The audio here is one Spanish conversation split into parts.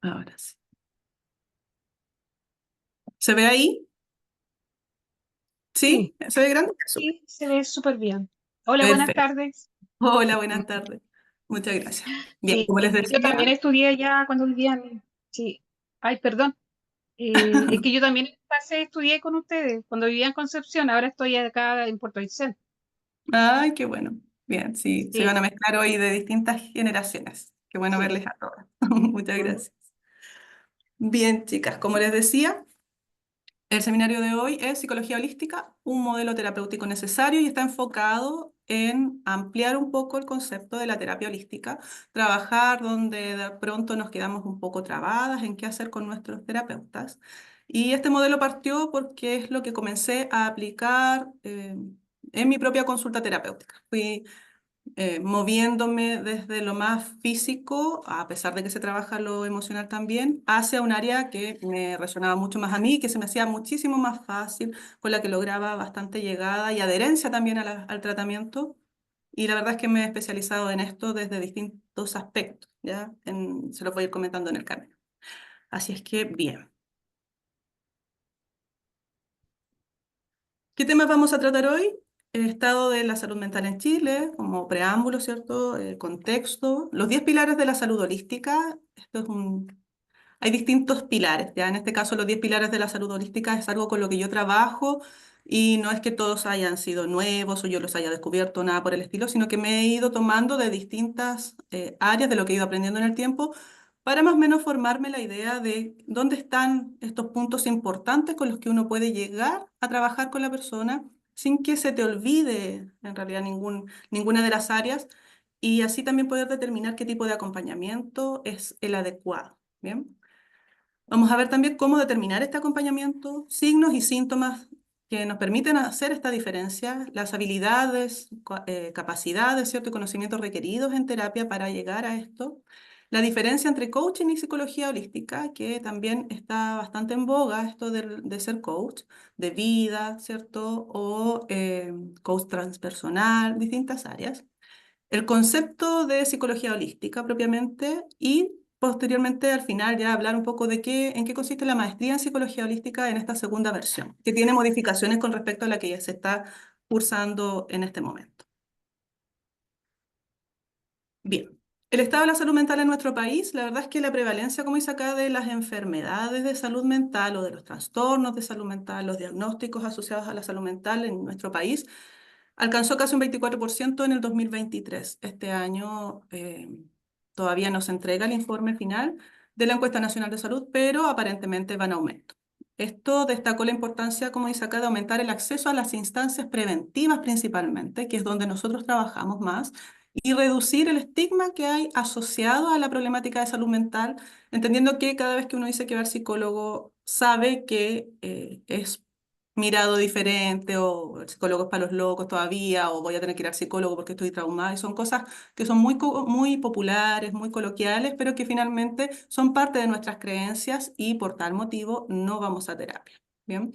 Ahora sí. ¿Se ve ahí? ¿Sí? Sí, ¿Se ve grande? Súper. sí, se ve súper bien. Hola, buenas Perfecto. tardes. Hola, buenas tardes. Muchas gracias. Bien, Sí, como les yo decía, también estudié allá cuando vivía en... Sí, ay, perdón. Es que yo también estudié con ustedes cuando vivía en Concepción, ahora estoy acá en Puerto Aysén. ay, qué bueno. Bien, sí, se van Sí, a mezclar hoy de distintas generaciones. Qué bueno sí. verles a todas. Muchas gracias. Bien, chicas, como les decía, el seminario de hoy es Psicología Holística, un modelo terapéutico necesario y está enfocado en ampliar un poco el concepto de la terapia holística, trabajar donde de pronto nos quedamos un poco trabadas en qué hacer con nuestros terapeutas. Y este modelo partió porque es lo que comencé a aplicar en mi propia consulta terapéutica. Fui moviéndome desde lo más físico, a pesar de que se trabaja lo emocional también, hacia un área que me resonaba mucho más a mí, que se me hacía muchísimo más fácil, con la que lograba bastante llegada y adherencia también al tratamiento. Y la verdad es que me he especializado en esto desde distintos aspectos, ¿ya? Se los voy a ir comentando en el camino. Así es que, bien. ¿Qué temas vamos a tratar hoy? El estado de la salud mental en Chile, como preámbulo, ¿cierto? El contexto, los 10 pilares de la salud holística. Hay distintos pilares, ¿ya? En este caso, los 10 pilares de la salud holística es algo con lo que yo trabajo y no es que todos hayan sido nuevos o yo los haya descubierto, nada por el estilo, sino que me he ido tomando de distintas áreas de lo que he ido aprendiendo en el tiempo para más o menos formarme la idea de dónde están estos puntos importantes con los que uno puede llegar a trabajar con la persona sin que se te olvide en realidad ninguna de las áreas y así también poder determinar qué tipo de acompañamiento es el adecuado. ¿Bien? Vamos a ver también cómo determinar este acompañamiento, signos y síntomas que nos permiten hacer esta diferencia, las habilidades, capacidades, ¿cierto? Y conocimientos requeridos en terapia para llegar a esto. La diferencia entre coaching y psicología holística, que también está bastante en boga, esto de ser coach de vida, ¿cierto? O coach transpersonal, distintas áreas. El concepto de psicología holística propiamente y posteriormente al final ya hablar un poco de en qué consiste la maestría en psicología holística en esta segunda versión, que tiene modificaciones con respecto a la que ya se está cursando en este momento. Bien, el estado de la salud mental en nuestro país, la verdad es que la prevalencia, como dice acá, de las enfermedades de salud mental o de los trastornos de salud mental, los diagnósticos asociados a la salud mental en nuestro país, alcanzó casi un 24% en el 2023. Este año todavía no se entrega el informe final de la Encuesta Nacional de Salud, pero aparentemente va en aumento. Esto destacó la importancia, como dice acá, de aumentar el acceso a las instancias preventivas principalmente, que es donde nosotros trabajamos más, y reducir el estigma que hay asociado a la problemática de salud mental, entendiendo que cada vez que uno dice que va al psicólogo, sabe que es mirado diferente, o el psicólogo es para los locos todavía, o voy a tener que ir al psicólogo porque estoy traumada, y son cosas que son muy populares, muy coloquiales, pero que finalmente son parte de nuestras creencias y por tal motivo no vamos a terapia. Bien,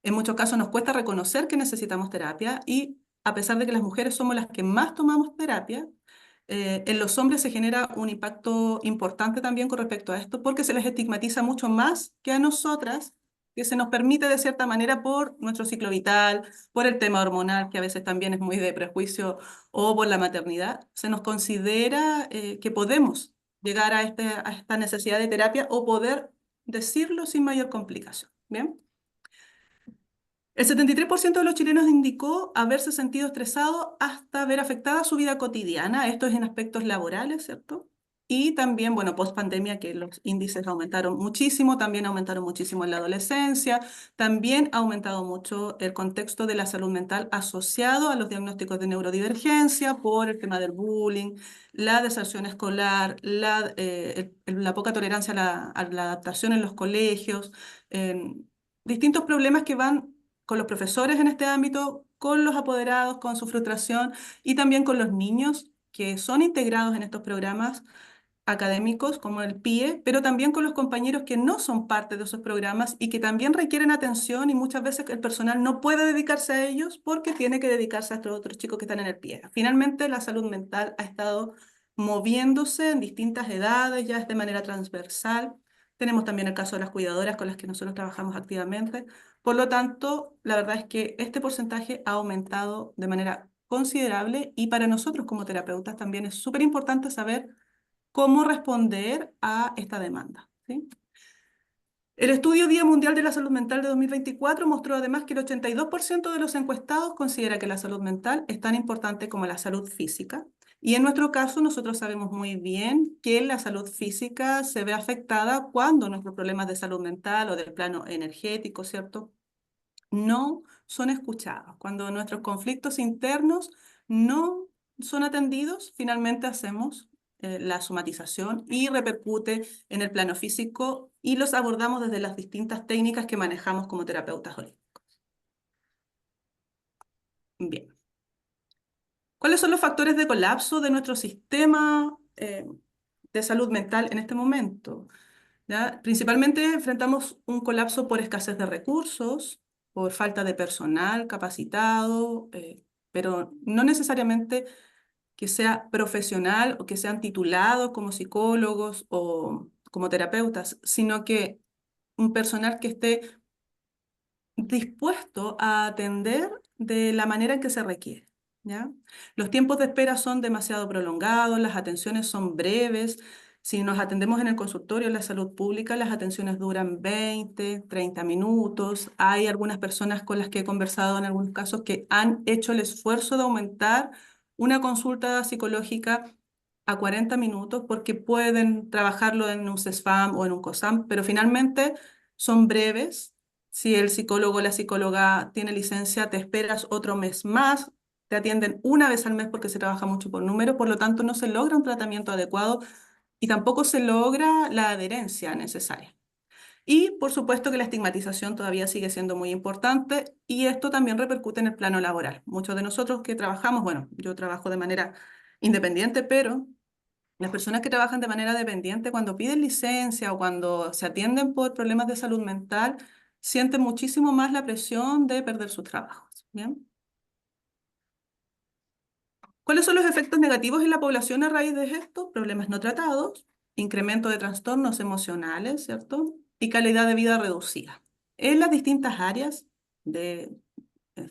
en muchos casos nos cuesta reconocer que necesitamos terapia y a pesar de que las mujeres somos las que más tomamos terapia, en los hombres se genera un impacto importante también con respecto a esto, porque se les estigmatiza mucho más que a nosotras, que se nos permite de cierta manera por nuestro ciclo vital, por el tema hormonal, que a veces también es muy de prejuicio, o por la maternidad, se nos considera que podemos llegar a esta necesidad de terapia o poder decirlo sin mayor complicación. ¿Bien? El 73% de los chilenos indicó haberse sentido estresado hasta ver afectada su vida cotidiana. Esto es en aspectos laborales, ¿cierto? Y también, bueno, post pandemia, que los índices aumentaron muchísimo, también aumentaron muchísimo en la adolescencia, también ha aumentado mucho el contexto de la salud mental asociado a los diagnósticos de neurodivergencia por el tema del bullying, la deserción escolar, la poca tolerancia a la adaptación en los colegios, distintos problemas que van con los profesores en este ámbito, con los apoderados, con su frustración y también con los niños que son integrados en estos programas académicos como el PIE, pero también con los compañeros que no son parte de esos programas y que también requieren atención y muchas veces el personal no puede dedicarse a ellos porque tiene que dedicarse a estos otros chicos que están en el PIE. Finalmente, la salud mental ha estado moviéndose en distintas edades, ya de manera transversal, Tenemos también el caso de las cuidadoras con las que nosotros trabajamos activamente. Por lo tanto, la verdad es que este porcentaje ha aumentado de manera considerable y para nosotros como terapeutas también es súper importante saber cómo responder a esta demanda, ¿sí? El estudio Día Mundial de la Salud Mental de 2024 mostró además que el 82% de los encuestados considera que la salud mental es tan importante como la salud física. Y en nuestro caso, nosotros sabemos muy bien que la salud física se ve afectada cuando nuestros problemas de salud mental o del plano energético, ¿cierto?, no son escuchados. Cuando nuestros conflictos internos no son atendidos, finalmente hacemos la somatización y repercute en el plano físico y los abordamos desde las distintas técnicas que manejamos como terapeutas holísticos. Bien. ¿Cuáles son los factores de colapso de nuestro sistema de salud mental en este momento? ¿Ya? Principalmente enfrentamos un colapso por escasez de recursos, por falta de personal capacitado, pero no necesariamente que sea profesional o que sean titulados como psicólogos o como terapeutas, sino que un personal que esté dispuesto a atender de la manera en que se requiere, ¿ya? Los tiempos de espera son demasiado prolongados, las atenciones son breves. Si nos atendemos en el consultorio en la salud pública, las atenciones duran 20, 30 minutos. Hay algunas personas con las que he conversado en algunos casos que han hecho el esfuerzo de aumentar una consulta psicológica a 40 minutos porque pueden trabajarlo en un CESFAM o en un COSAM, pero finalmente son breves. Si el psicólogo o la psicóloga tiene licencia, te esperas otro mes más, te atienden una vez al mes porque se trabaja mucho por número, por lo tanto no se logra un tratamiento adecuado y tampoco se logra la adherencia necesaria. Y por supuesto que la estigmatización todavía sigue siendo muy importante y esto también repercute en el plano laboral. Muchos de nosotros que trabajamos, bueno, yo trabajo de manera independiente, pero las personas que trabajan de manera dependiente, cuando piden licencia o cuando se atienden por problemas de salud mental, sienten muchísimo más la presión de perder sus trabajos. ¿Bien? ¿Cuáles son los efectos negativos en la población a raíz de esto? Problemas no tratados, incremento de trastornos emocionales, ¿cierto? Y calidad de vida reducida. En las distintas áreas de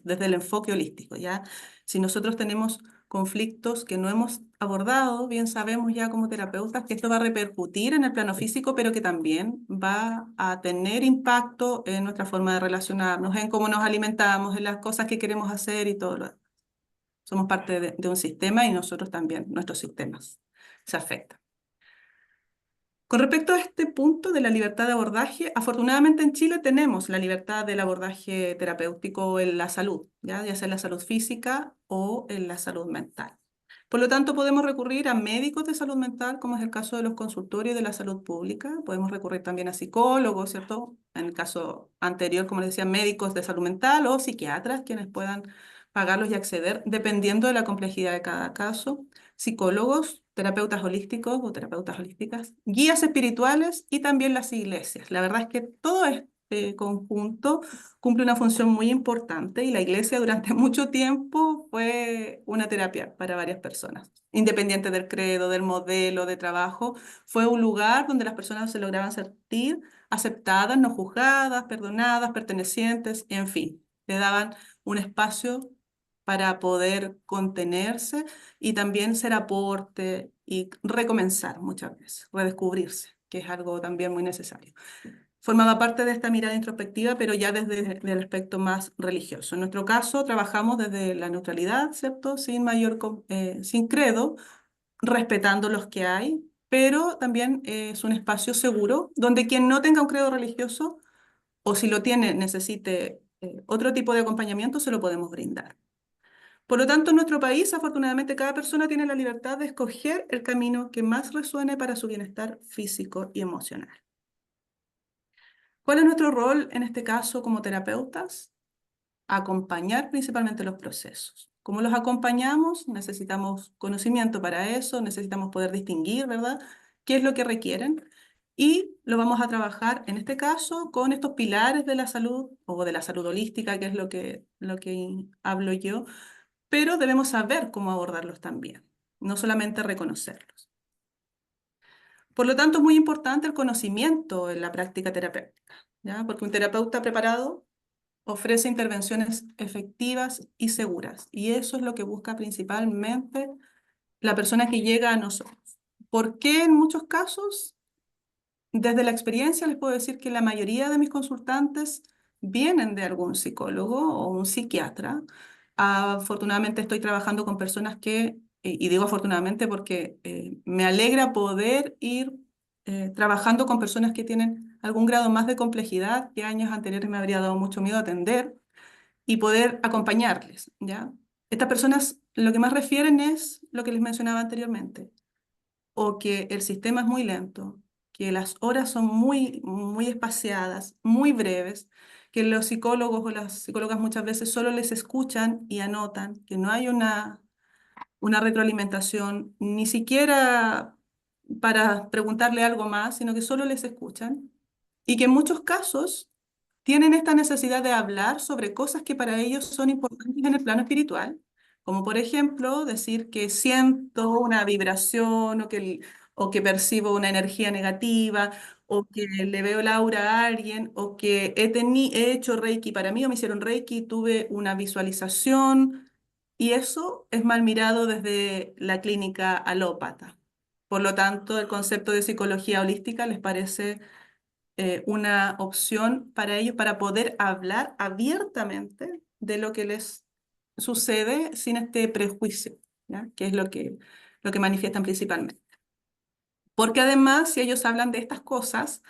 desde el enfoque holístico, ¿ya? Si nosotros tenemos conflictos que no hemos abordado, bien sabemos ya como terapeutas que esto va a repercutir en el plano físico, pero que también va a tener impacto en nuestra forma de relacionarnos, en cómo nos alimentamos, en las cosas que queremos hacer y todo lo demás. Somos parte de un sistema y nosotros también, nuestros sistemas se afectan. Con respecto a este punto de la libertad de abordaje, afortunadamente en Chile tenemos la libertad del abordaje terapéutico en la salud, ya sea en la salud física o en la salud mental. Por lo tanto, podemos recurrir a médicos de salud mental, como es el caso de los consultorios de la salud pública. Podemos recurrir también a psicólogos, ¿cierto? En el caso anterior, como les decía, médicos de salud mental o psiquiatras, quienes puedan pagarlos y acceder, dependiendo de la complejidad de cada caso, psicólogos, terapeutas holísticos o terapeutas holísticas, guías espirituales y también las iglesias. La verdad es que todo este conjunto cumple una función muy importante y la iglesia durante mucho tiempo fue una terapia para varias personas. Independiente del credo, del modelo de trabajo, fue un lugar donde las personas se lograban sentir aceptadas, no juzgadas, perdonadas, pertenecientes, en fin, le daban un espacio para poder contenerse y también ser aporte y recomenzar muchas veces, redescubrirse, que es algo también muy necesario. Formaba parte de esta mirada introspectiva, pero ya desde el aspecto más religioso. En nuestro caso, trabajamos desde la neutralidad, ¿cierto? Sin credo, respetando los que hay, pero también es un espacio seguro donde quien no tenga un credo religioso o si lo tiene necesite otro tipo de acompañamiento, se lo podemos brindar. Por lo tanto, en nuestro país, afortunadamente, cada persona tiene la libertad de escoger el camino que más resuene para su bienestar físico y emocional. ¿Cuál es nuestro rol en este caso como terapeutas? Acompañar principalmente los procesos. ¿Cómo los acompañamos? Necesitamos conocimiento para eso, necesitamos poder distinguir, ¿verdad? ¿Qué es lo que requieren? Y lo vamos a trabajar, en este caso, con estos pilares de la salud o de la salud holística, que es lo que hablo yo, pero debemos saber cómo abordarlos también, no solamente reconocerlos. Por lo tanto, es muy importante el conocimiento en la práctica terapéutica, ¿ya? Porque un terapeuta preparado ofrece intervenciones efectivas y seguras. Y eso es lo que busca principalmente la persona que llega a nosotros. ¿Por qué en muchos casos? Desde la experiencia les puedo decir que la mayoría de mis consultantes vienen de algún psicólogo o un psiquiatra. Afortunadamente estoy trabajando con personas que, y digo afortunadamente porque me alegra poder ir trabajando con personas que tienen algún grado más de complejidad que años anteriores me habría dado mucho miedo atender y poder acompañarles, ¿ya? Estas personas lo que más refieren es lo que les mencionaba anteriormente, o que el sistema es muy lento, que las horas son muy espaciadas, muy breves, que los psicólogos o las psicólogas muchas veces solo les escuchan y anotan, que no hay una retroalimentación, ni siquiera para preguntarle algo más, sino que solo les escuchan, y que en muchos casos tienen esta necesidad de hablar sobre cosas que para ellos son importantes en el plano espiritual, como por ejemplo decir que siento una vibración o que percibo una energía negativa o que le veo el aura a alguien o que he hecho Reiki para mí o me hicieron Reiki, tuve una visualización y eso es mal mirado desde la clínica alópata. Por lo tanto, el concepto de psicología holística les parece una opción para ellos para poder hablar abiertamente de lo que les sucede sin este prejuicio, ¿ya? Que es lo que manifiestan principalmente. Porque además, si ellos hablan de estas cosas,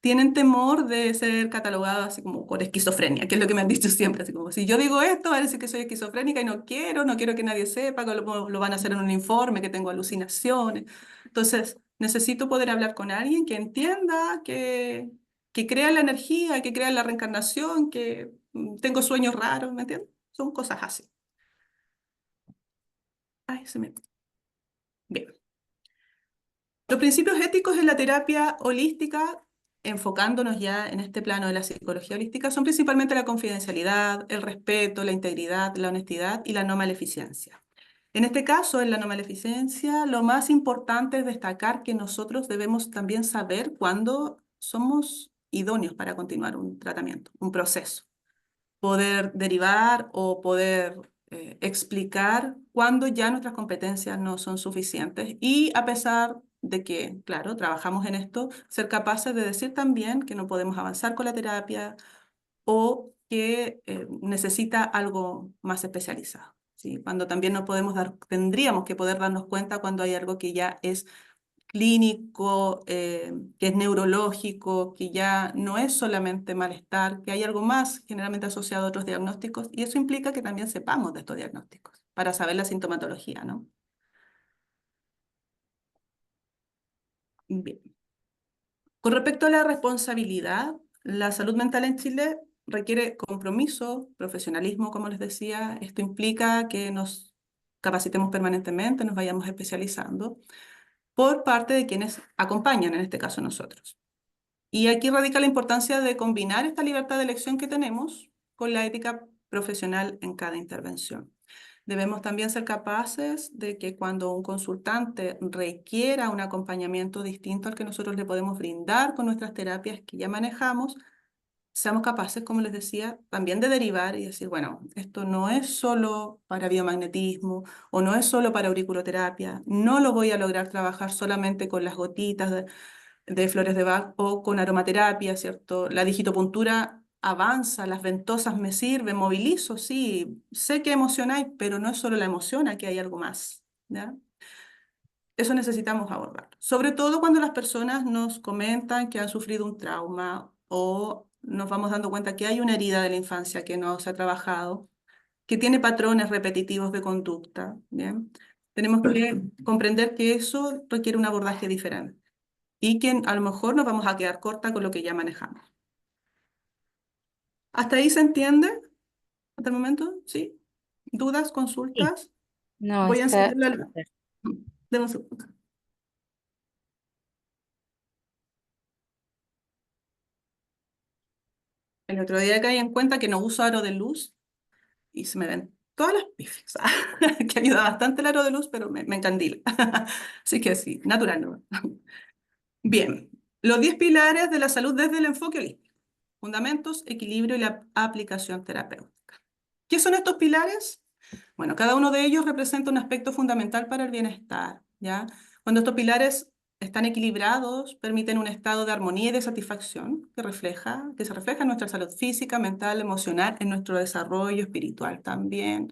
tienen temor de ser catalogados así como por esquizofrenia, que es lo que me han dicho siempre, así como si yo digo esto, va a decir que soy esquizofrénica y no quiero que nadie sepa, que lo van a hacer en un informe, que tengo alucinaciones. Entonces, necesito poder hablar con alguien que entienda, que crea en la energía, que crea en la reencarnación, que tengo sueños raros, ¿me entiendes? Son cosas así. Ay, se me... Bien. Los principios éticos en la terapia holística, enfocándonos ya en este plano de la psicología holística, son principalmente la confidencialidad, el respeto, la integridad, la honestidad y la no maleficencia. En este caso, en la no maleficencia, lo más importante es destacar que nosotros debemos también saber cuándo somos idóneos para continuar un tratamiento, un proceso, poder derivar o poder explicar cuando ya nuestras competencias no son suficientes y a pesar de que, claro, trabajamos en esto, ser capaces de decir también que no podemos avanzar con la terapia o que necesita algo más especializado. ¿Sí? Cuando también no podemos tendríamos que poder darnos cuenta cuando hay algo que ya es clínico, que es neurológico, que ya no es solamente malestar, que hay algo más generalmente asociado a otros diagnósticos, y eso implica que también sepamos de estos diagnósticos para saber la sintomatología, ¿no? Bien. Con respecto a la responsabilidad, la salud mental en Chile requiere compromiso, profesionalismo, como les decía. Esto implica que nos capacitemos permanentemente, nos vayamos especializando por parte de quienes acompañan, en este caso nosotros. Y aquí radica la importancia de combinar esta libertad de elección que tenemos con la ética profesional en cada intervención. Debemos también ser capaces de que cuando un consultante requiera un acompañamiento distinto al que nosotros le podemos brindar con nuestras terapias que ya manejamos, seamos capaces, como les decía, también de derivar y decir, bueno, esto no es solo para biomagnetismo o no es solo para auriculoterapia, no lo voy a lograr trabajar solamente con las gotitas de flores de Bach o con aromaterapia, ¿cierto? La digitopuntura avanza, las ventosas me sirven, movilizo, sí, sé que emoción hay, pero no es solo la emoción, aquí hay algo más, ¿ya? Eso necesitamos abordar. Sobre todo cuando las personas nos comentan que han sufrido un trauma o nos vamos dando cuenta que hay una herida de la infancia que no se ha trabajado, que tiene patrones repetitivos de conducta, ¿bien? Tenemos que comprender que eso requiere un abordaje diferente y que a lo mejor nos vamos a quedar corta con lo que ya manejamos. ¿Hasta ahí se entiende? ¿Hasta el momento? ¿Sí? ¿Dudas? Sí, ¿Consultas? no, Voy a está encender la luz. súper. Deme un segundo. El otro día caí en cuenta que no uso aro de luz y se me ven todas las pifes. Que ayuda bastante el aro de luz, pero me encandila. Así que sí, natural, ¿no? Bien, los 10 pilares de la salud desde el enfoque holístico. Fundamentos, equilibrio y la aplicación terapéutica. ¿Qué son estos pilares? Bueno, cada uno de ellos representa un aspecto fundamental para el bienestar, ¿ya? Cuando estos pilares están equilibrados, permiten un estado de armonía y de satisfacción que se refleja en nuestra salud física, mental, emocional, en nuestro desarrollo espiritual también,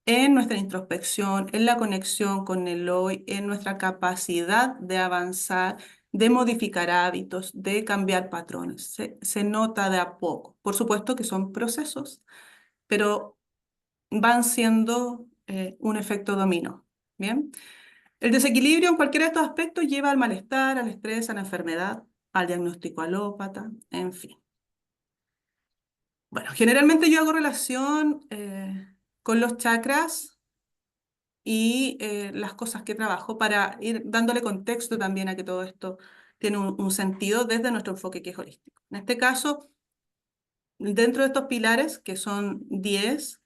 en nuestra introspección, en la conexión con el hoy, en nuestra capacidad de avanzar, de modificar hábitos, de cambiar patrones. Se nota de a poco. Por supuesto que son procesos, pero van siendo un efecto dominó. Bien, el desequilibrio en cualquiera de estos aspectos lleva al malestar, al estrés, a la enfermedad, al diagnóstico alópata, en fin. Bueno, generalmente yo hago relación con los chakras y las cosas que trabajo para ir dándole contexto también a que todo esto tiene un sentido desde nuestro enfoque que es holístico. En este caso, dentro de estos pilares, que son 10,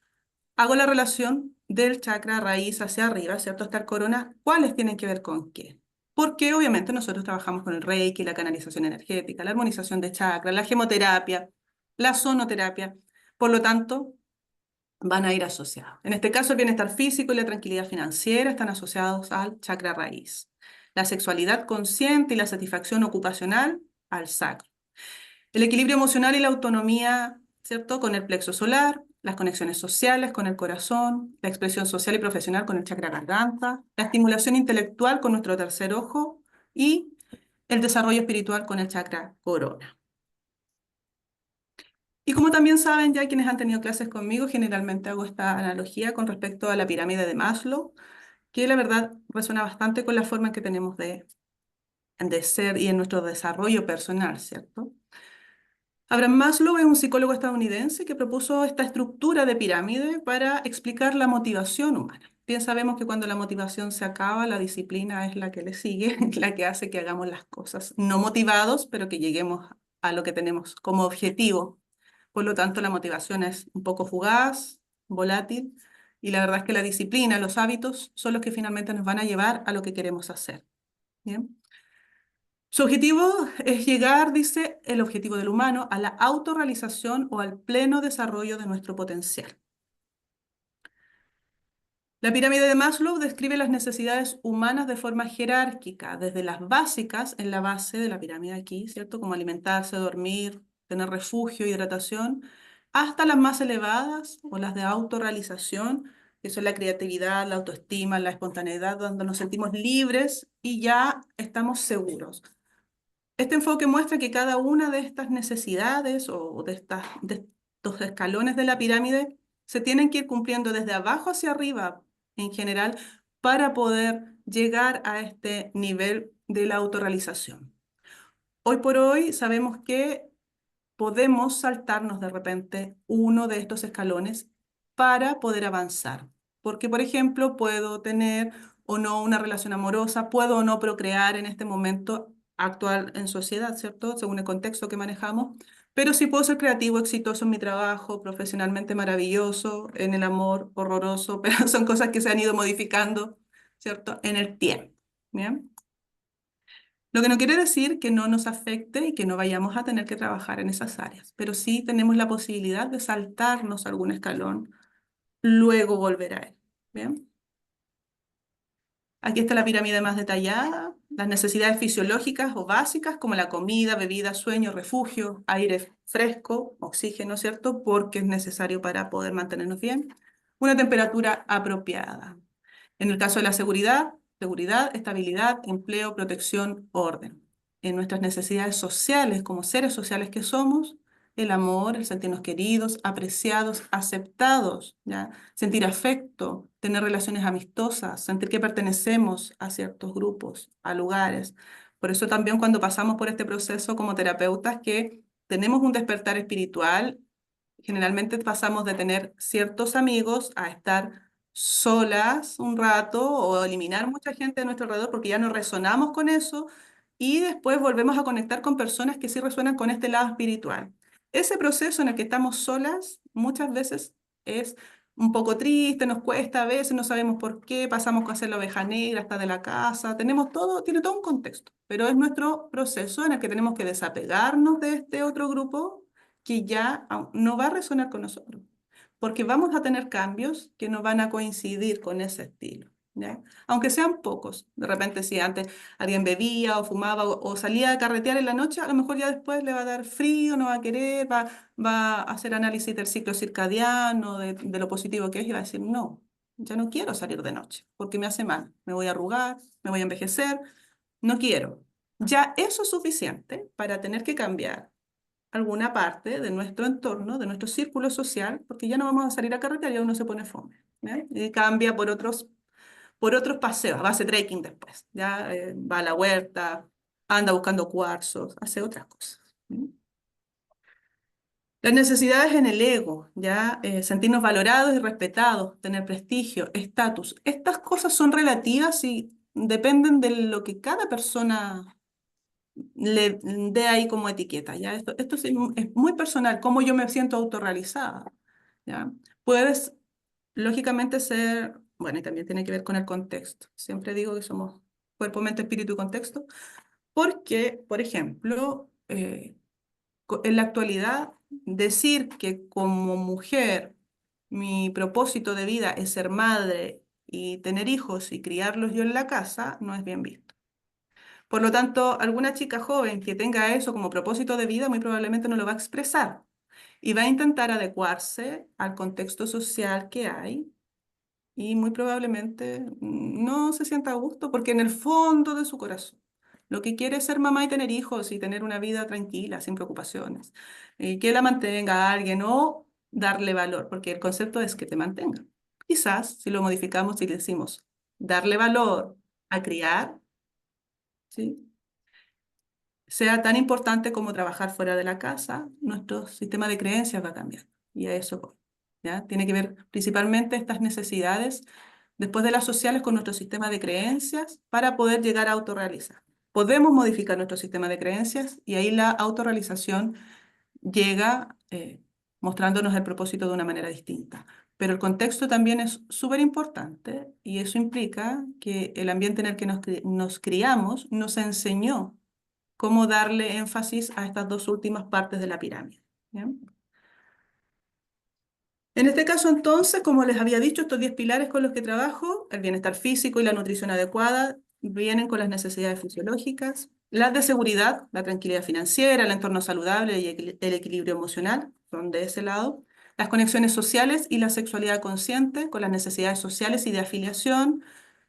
hago la relación del chakra raíz hacia arriba, ¿cierto? Hasta el corona, ¿cuáles tienen que ver con qué? Porque obviamente nosotros trabajamos con el Reiki, la canalización energética, la armonización de chakras, la gemoterapia, la sonoterapia. Por lo tanto, van a ir asociados. En este caso, el bienestar físico y la tranquilidad financiera están asociados al chakra raíz. La sexualidad consciente y la satisfacción ocupacional al sacro. El equilibrio emocional y la autonomía, ¿cierto? Con el plexo solar, las conexiones sociales con el corazón, la expresión social y profesional con el chakra garganta, la estimulación intelectual con nuestro tercer ojo y el desarrollo espiritual con el chakra corona. Y como también saben ya quienes han tenido clases conmigo, generalmente hago esta analogía con respecto a la pirámide de Maslow, que la verdad resuena bastante con la forma en que tenemos de ser y en nuestro desarrollo personal, ¿cierto? Abraham Maslow es un psicólogo estadounidense que propuso esta estructura de pirámide para explicar la motivación humana. Bien sabemos que cuando la motivación se acaba, la disciplina es la que le sigue, la que hace que hagamos las cosas no motivados, pero que lleguemos a lo que tenemos como objetivo. Por lo tanto, la motivación es un poco fugaz, volátil, y la verdad es que la disciplina, los hábitos, son los que finalmente nos van a llevar a lo que queremos hacer. ¿Bien? Su objetivo es llegar, dice, el objetivo del humano, a la autorrealización o al pleno desarrollo de nuestro potencial. La pirámide de Maslow describe las necesidades humanas de forma jerárquica, desde las básicas en la base de la pirámide aquí, ¿cierto? Como alimentarse, dormir, tener refugio, hidratación, hasta las más elevadas o las de autorrealización, que son la creatividad, la autoestima, la espontaneidad, donde nos sentimos libres y ya estamos seguros. Este enfoque muestra que cada una de estas necesidades o de estos escalones de la pirámide se tienen que ir cumpliendo desde abajo hacia arriba en general para poder llegar a este nivel de la autorrealización. Hoy por hoy sabemos que podemos saltarnos de repente uno de estos escalones para poder avanzar. Porque, por ejemplo, puedo tener o no una relación amorosa, puedo o no procrear en este momento actual en sociedad, ¿cierto? Según el contexto que manejamos, pero sí puedo ser creativo, exitoso en mi trabajo, profesionalmente maravilloso, en el amor horroroso, pero son cosas que se han ido modificando, ¿cierto? En el tiempo, ¿bien? Lo que no quiere decir que no nos afecte y que no vayamos a tener que trabajar en esas áreas, pero sí tenemos la posibilidad de saltarnos algún escalón, luego volver a él. ¿Bien? Aquí está la pirámide más detallada, las necesidades fisiológicas o básicas como la comida, bebida, sueño, refugio, aire fresco, oxígeno, ¿cierto? Porque es necesario para poder mantenernos bien. Una temperatura apropiada. En el caso de la seguridad, seguridad, estabilidad, empleo, protección, orden. En nuestras necesidades sociales, como seres sociales que somos, el amor, el sentirnos queridos, apreciados, aceptados, ¿ya? Sentir afecto, tener relaciones amistosas, sentir que pertenecemos a ciertos grupos, a lugares. Por eso también cuando pasamos por este proceso como terapeutas que tenemos un despertar espiritual, generalmente pasamos de tener ciertos amigos a estar solas un rato o eliminar mucha gente de nuestro alrededor porque ya no resonamos con eso y después volvemos a conectar con personas que sí resuenan con este lado espiritual. Ese proceso en el que estamos solas muchas veces es un poco triste, nos cuesta a veces, no sabemos por qué, pasamos a ser la oveja negra hasta de la casa, tenemos todo, tiene todo un contexto, pero es nuestro proceso en el que tenemos que desapegarnos de este otro grupo que ya no va a resonar con nosotros, porque vamos a tener cambios que no van a coincidir con ese estilo, ¿ya? Aunque sean pocos, de repente si antes alguien bebía o fumaba o salía a carretear en la noche, a lo mejor ya después le va a dar frío, no va a querer, va a hacer análisis del ciclo circadiano, de lo positivo que es, y va a decir, no, ya no quiero salir de noche, porque me hace mal, me voy a arrugar, me voy a envejecer, no quiero. Ya eso es suficiente para tener que cambiar alguna parte de nuestro entorno, de nuestro círculo social, porque ya no vamos a salir a carretera y uno se pone fome, ¿ya? Y cambia por otros paseos, va a hacer trekking después, ya va a la huerta, anda buscando cuarzos, hace otras cosas. Las necesidades en el ego, ya sentirnos valorados y respetados, tener prestigio, estatus. Estas cosas son relativas y dependen de lo que cada persona le dé ahí como etiqueta, ¿ya? Esto es muy personal, cómo yo me siento autorrealizada, ¿ya? Puedes, lógicamente, ser, bueno, y también tiene que ver con el contexto. Siempre digo que somos cuerpo, mente, espíritu y contexto, porque, por ejemplo, en la actualidad, decir que como mujer mi propósito de vida es ser madre y tener hijos y criarlos yo en la casa, no es bien visto. Por lo tanto, alguna chica joven que tenga eso como propósito de vida muy probablemente no lo va a expresar y va a intentar adecuarse al contexto social que hay y muy probablemente no se sienta a gusto porque en el fondo de su corazón lo que quiere es ser mamá y tener hijos y tener una vida tranquila, sin preocupaciones, y que la mantenga alguien o darle valor, porque el concepto es que te mantenga. Quizás si lo modificamos y le decimos darle valor a criar, ¿sí? Sea tan importante como trabajar fuera de la casa, nuestro sistema de creencias va a cambiar. Y a eso voy, ¿ya? Tiene que ver principalmente estas necesidades después de las sociales con nuestro sistema de creencias para poder llegar a autorrealizar. Podemos modificar nuestro sistema de creencias y ahí la autorrealización llega mostrándonos el propósito de una manera distinta. Pero el contexto también es súper importante y eso implica que el ambiente en el que nos criamos nos enseñó cómo darle énfasis a estas dos últimas partes de la pirámide. ¿Bien? En este caso, entonces, como les había dicho, estos 10 pilares con los que trabajo, el bienestar físico y la nutrición adecuada, vienen con las necesidades fisiológicas, las de seguridad, la tranquilidad financiera, el entorno saludable y el equilibrio emocional, son de ese lado, las conexiones sociales y la sexualidad consciente, con las necesidades sociales y de afiliación,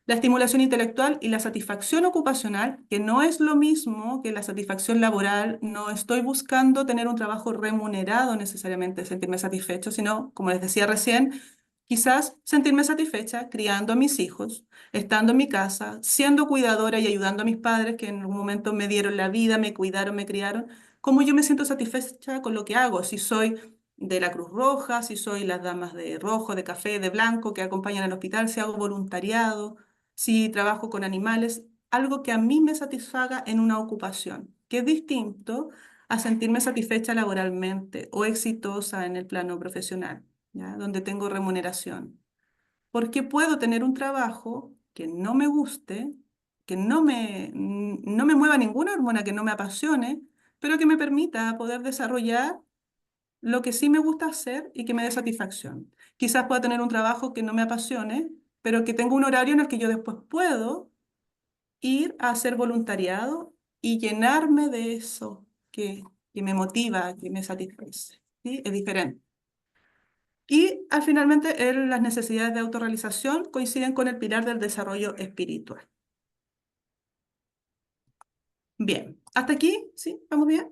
la estimulación intelectual y la satisfacción ocupacional, que no es lo mismo que la satisfacción laboral. No estoy buscando tener un trabajo remunerado necesariamente, sentirme satisfecho, sino, como les decía recién, quizás sentirme satisfecha criando a mis hijos, estando en mi casa, siendo cuidadora y ayudando a mis padres que en algún momento me dieron la vida, me cuidaron, me criaron. ¿Cómo yo me siento satisfecha con lo que hago? Si soy de la Cruz Roja, si soy las damas de rojo, de café, de blanco que acompañan al hospital, si hago voluntariado, si trabajo con animales, algo que a mí me satisfaga en una ocupación, que es distinto a sentirme satisfecha laboralmente o exitosa en el plano profesional, ¿ya? Donde tengo remuneración. Porque puedo tener un trabajo que no me guste, que no me mueva ninguna hormona, que no me apasione, pero que me permita poder desarrollar lo que sí me gusta hacer y que me dé satisfacción. Quizás pueda tener un trabajo que no me apasione, pero que tenga un horario en el que yo después puedo ir a hacer voluntariado y llenarme de eso que me motiva, que me satisface. ¿Sí? Es diferente. Y finalmente, las necesidades de autorrealización coinciden con el pilar del desarrollo espiritual. Bien, hasta aquí, ¿sí? ¿Vamos bien?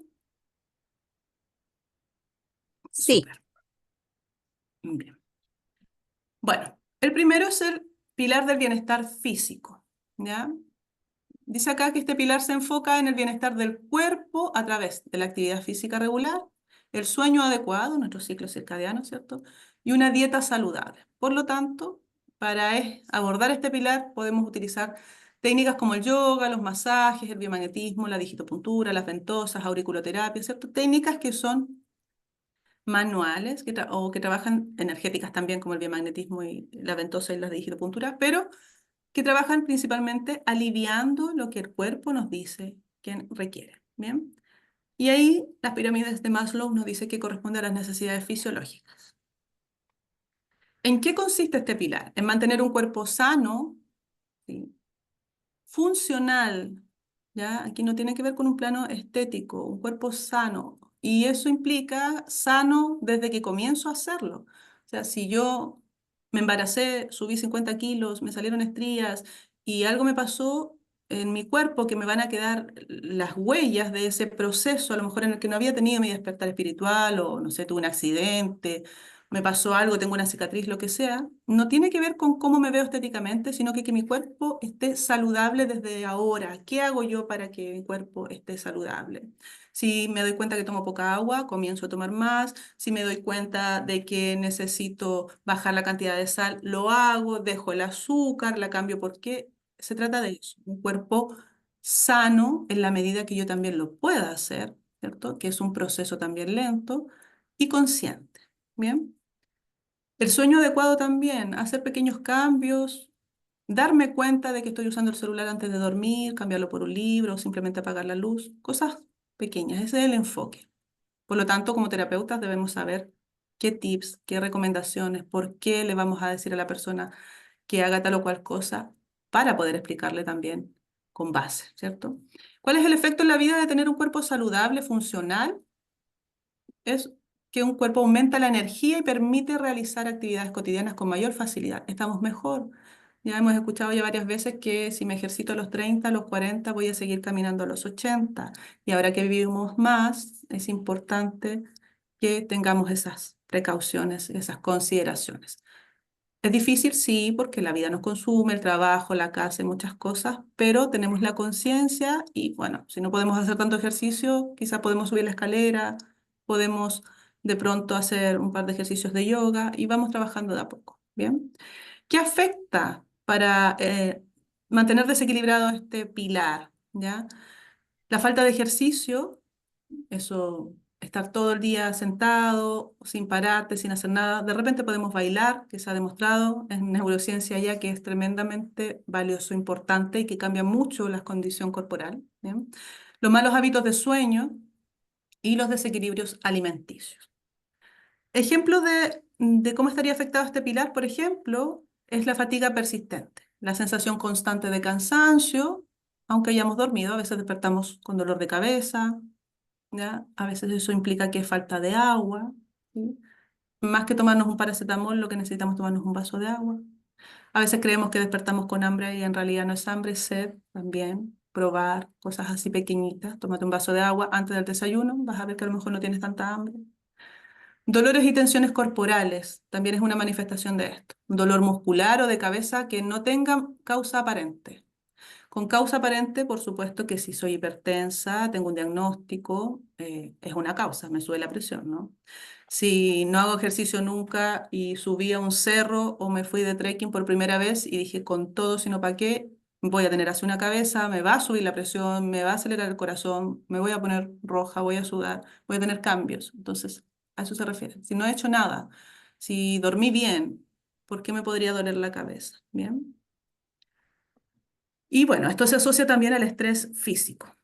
Sí, Súper. Bien. Bueno, el primero es el pilar del bienestar físico, ¿ya? Dice acá que este pilar se enfoca en el bienestar del cuerpo a través de la actividad física regular, el sueño adecuado, nuestro ciclo circadiano, ¿cierto? Y una dieta saludable. Por lo tanto, para abordar este pilar podemos utilizar técnicas como el yoga, los masajes, el biomagnetismo, la digitopuntura, las ventosas, auriculoterapia, ¿cierto? Técnicas que son manuales o que trabajan energéticas también, como el biomagnetismo y la ventosa y la digiropuntura, pero que trabajan principalmente aliviando lo que el cuerpo nos dice que requiere. ¿Bien? Y ahí las pirámides de Maslow nos dice que corresponde a las necesidades fisiológicas. ¿En qué consiste este pilar? En mantener un cuerpo sano, ¿sí? Funcional, ¿ya? Aquí no tiene que ver con un plano estético, un cuerpo sano. Y eso implica sano desde que comienzo a hacerlo. O sea, si yo me embaracé, subí 50 kilos, me salieron estrías y algo me pasó en mi cuerpo que me van a quedar las huellas de ese proceso, a lo mejor en el que no había tenido mi despertar espiritual o, no sé, tuve un accidente, me pasó algo, tengo una cicatriz, lo que sea, no tiene que ver con cómo me veo estéticamente, sino que mi cuerpo esté saludable desde ahora. ¿Qué hago yo para que mi cuerpo esté saludable? Si me doy cuenta que tomo poca agua, comienzo a tomar más. Si me doy cuenta de que necesito bajar la cantidad de sal, lo hago, dejo el azúcar, la cambio. ¿Por qué? Se trata de eso, un cuerpo sano en la medida que yo también lo pueda hacer, ¿cierto? Que es un proceso también lento y consciente. Bien. El sueño adecuado también, hacer pequeños cambios, darme cuenta de que estoy usando el celular antes de dormir, cambiarlo por un libro, o simplemente apagar la luz, cosas pequeñas, ese es el enfoque. Por lo tanto, como terapeutas debemos saber qué tips, qué recomendaciones, por qué le vamos a decir a la persona que haga tal o cual cosa para poder explicarle también con base, ¿cierto? ¿Cuál es el efecto en la vida de tener un cuerpo saludable, funcional? Es que un cuerpo aumenta la energía y permite realizar actividades cotidianas con mayor facilidad. Estamos mejor. Ya hemos escuchado ya varias veces que si me ejercito a los 30, a los 40, voy a seguir caminando a los 80. Y ahora que vivimos más, es importante que tengamos esas precauciones, esas consideraciones. Es difícil, sí, porque la vida nos consume, el trabajo, la casa y muchas cosas, pero tenemos la conciencia y bueno, si no podemos hacer tanto ejercicio, quizás podemos subir la escalera, podemos de pronto hacer un par de ejercicios de yoga y vamos trabajando de a poco, ¿bien? ¿Qué afecta para mantener desequilibrado este pilar? ¿Ya? La falta de ejercicio, eso, estar todo el día sentado, sin pararte, sin hacer nada. De repente podemos bailar, que se ha demostrado en neurociencia ya que es tremendamente valioso, importante y que cambia mucho la condición corporal. ¿Bien? Los malos hábitos de sueño y los desequilibrios alimenticios. Ejemplos de cómo estaría afectado este pilar, por ejemplo, es la fatiga persistente, la sensación constante de cansancio, aunque hayamos dormido, a veces despertamos con dolor de cabeza, ¿ya? A veces eso implica que es falta de agua, ¿sí? Más que tomarnos un paracetamol, lo que necesitamos es tomarnos un vaso de agua. A veces creemos que despertamos con hambre y en realidad no es hambre, es sed también. Probar cosas así pequeñitas. Tómate un vaso de agua antes del desayuno, vas a ver que a lo mejor no tienes tanta hambre. Dolores y tensiones corporales también es una manifestación de esto. Un dolor muscular o de cabeza que no tenga causa aparente. Con causa aparente, por supuesto que si soy hipertensa, tengo un diagnóstico, es una causa, me sube la presión, ¿no? Si no hago ejercicio nunca y subí a un cerro o me fui de trekking por primera vez y dije con todo, sino para qué, voy a tener así una cabeza, me va a subir la presión, me va a acelerar el corazón, me voy a poner roja, voy a sudar, voy a tener cambios. Entonces, a eso se refiere. Si no he hecho nada, si dormí bien, ¿por qué me podría doler la cabeza? ¿Bien? Y bueno, esto se asocia también al estrés físico.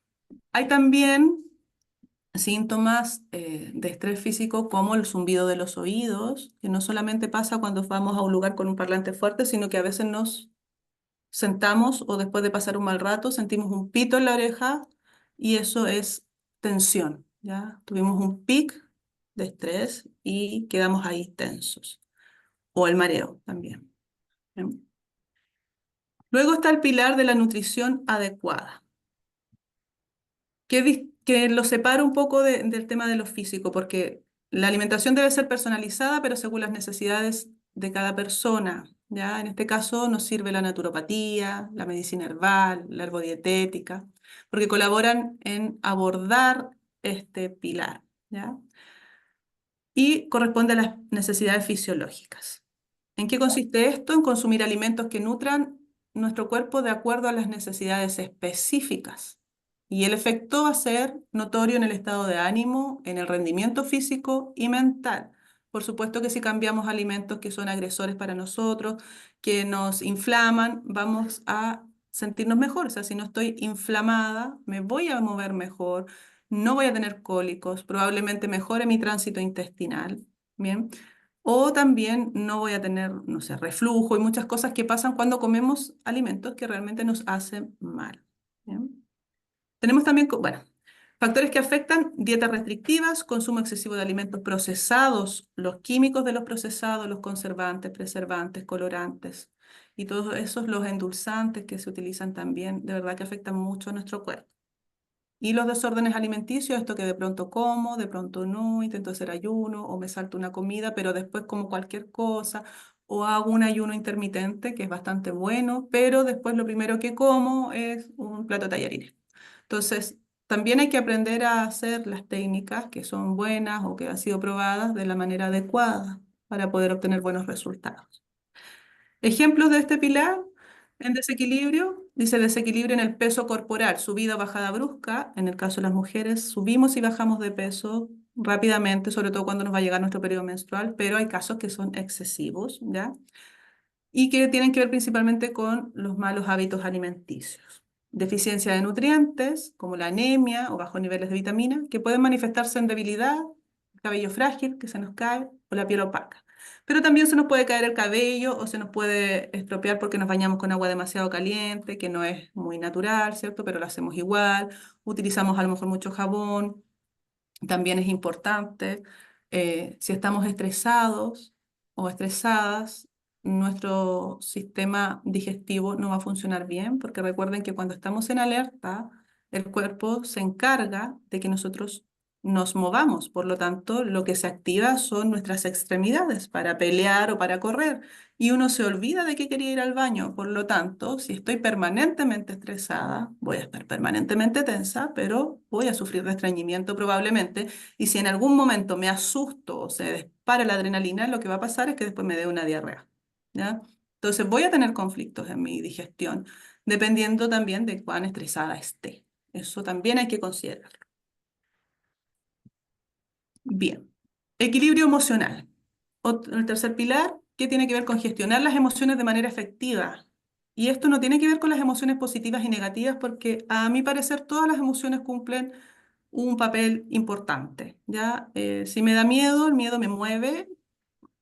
Hay también síntomas de estrés físico como el zumbido de los oídos, que no solamente pasa cuando vamos a un lugar con un parlante fuerte, sino que a veces nos sentamos o después de pasar un mal rato sentimos un pito en la oreja y eso es tensión, ¿ya? Tuvimos un pic de estrés y quedamos ahí tensos. O el mareo también. ¿Bien? Luego está el pilar de la nutrición adecuada. Que lo separo un poco del tema de lo físico, porque la alimentación debe ser personalizada, pero según las necesidades de cada persona. ¿Ya? En este caso nos sirve la naturopatía, la medicina herbal, la herbodietética, porque colaboran en abordar este pilar. ¿Ya? Y corresponde a las necesidades fisiológicas. ¿En qué consiste esto? En consumir alimentos que nutran nuestro cuerpo de acuerdo a las necesidades específicas. Y el efecto va a ser notorio en el estado de ánimo, en el rendimiento físico y mental. Por supuesto que si cambiamos alimentos que son agresores para nosotros, que nos inflaman, vamos a sentirnos mejor. O sea, si no estoy inflamada, me voy a mover mejor, no voy a tener cólicos, probablemente mejore mi tránsito intestinal. Bien. O también no voy a tener, no sé, reflujo y muchas cosas que pasan cuando comemos alimentos que realmente nos hacen mal. ¿Bien? Tenemos también, bueno, factores que afectan: dietas restrictivas, consumo excesivo de alimentos procesados, los químicos de los procesados, los conservantes, preservantes, colorantes y todos esos, los endulzantes que se utilizan también, de verdad que afectan mucho a nuestro cuerpo. Y los desórdenes alimenticios, esto que de pronto como, de pronto no, intento hacer ayuno o me salto una comida, pero después como cualquier cosa, o hago un ayuno intermitente, que es bastante bueno, pero después lo primero que como es un plato de tallarines. Entonces, también hay que aprender a hacer las técnicas que son buenas o que han sido probadas de la manera adecuada para poder obtener buenos resultados. Ejemplos de este pilar en desequilibrio, dice desequilibrio en el peso corporal, subida o bajada brusca. En el caso de las mujeres, subimos y bajamos de peso rápidamente, sobre todo cuando nos va a llegar nuestro periodo menstrual, pero hay casos que son excesivos, ¿ya? Y que tienen que ver principalmente con los malos hábitos alimenticios. Deficiencia de nutrientes, como la anemia o bajos niveles de vitamina, que pueden manifestarse en debilidad, cabello frágil que se nos cae o la piel opaca. Pero también se nos puede caer el cabello o se nos puede estropear porque nos bañamos con agua demasiado caliente, que no es muy natural, ¿cierto? Pero lo hacemos igual. Utilizamos a lo mejor mucho jabón. También es importante, si estamos estresados o estresadas, nuestro sistema digestivo no va a funcionar bien, porque recuerden que cuando estamos en alerta, el cuerpo se encarga de que nosotros nos movamos. Por lo tanto, lo que se activa son nuestras extremidades para pelear o para correr. Y uno se olvida de que quería ir al baño. Por lo tanto, si estoy permanentemente estresada, voy a estar permanentemente tensa, pero voy a sufrir de estreñimiento probablemente. Y si en algún momento me asusto o se dispara la adrenalina, lo que va a pasar es que después me dé una diarrea, ¿ya? Entonces voy a tener conflictos en mi digestión, dependiendo también de cuán estresada esté. Eso también hay que considerarlo. Bien. Equilibrio emocional. El tercer pilar, que tiene que ver con gestionar las emociones de manera efectiva. Y esto no tiene que ver con las emociones positivas y negativas, porque a mi parecer todas las emociones cumplen un papel importante, ¿ya? Si me da miedo, el miedo me mueve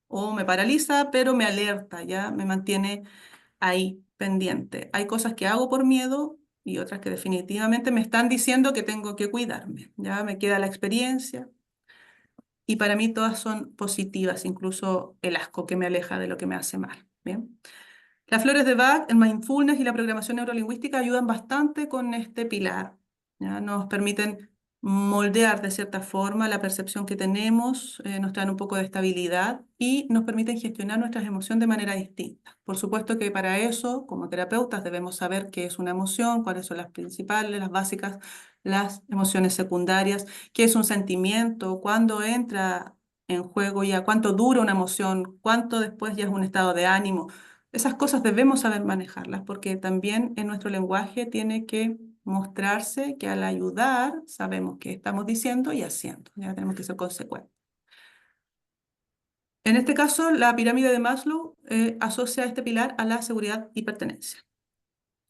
o me paraliza, pero me alerta, ¿ya? Me mantiene ahí pendiente. Hay cosas que hago por miedo y otras que definitivamente me están diciendo que tengo que cuidarme, ¿ya? Me queda la experiencia. Y para mí todas son positivas, incluso el asco que me aleja de lo que me hace mal. Bien. Las flores de Bach, el mindfulness y la programación neurolingüística ayudan bastante con este pilar, ¿ya? Nos permiten moldear de cierta forma la percepción que tenemos, nos traen un poco de estabilidad y nos permiten gestionar nuestras emociones de manera distinta. Por supuesto que para eso, como terapeutas, debemos saber qué es una emoción, cuáles son las principales, las básicas, las emociones secundarias, qué es un sentimiento, cuándo entra en juego ya, cuánto dura una emoción, cuánto después ya es un estado de ánimo. Esas cosas debemos saber manejarlas porque también en nuestro lenguaje tiene que mostrarse que al ayudar sabemos qué estamos diciendo y haciendo. Ya tenemos que ser consecuentes. En este caso, la pirámide de Maslow asocia este pilar a la seguridad y pertenencia.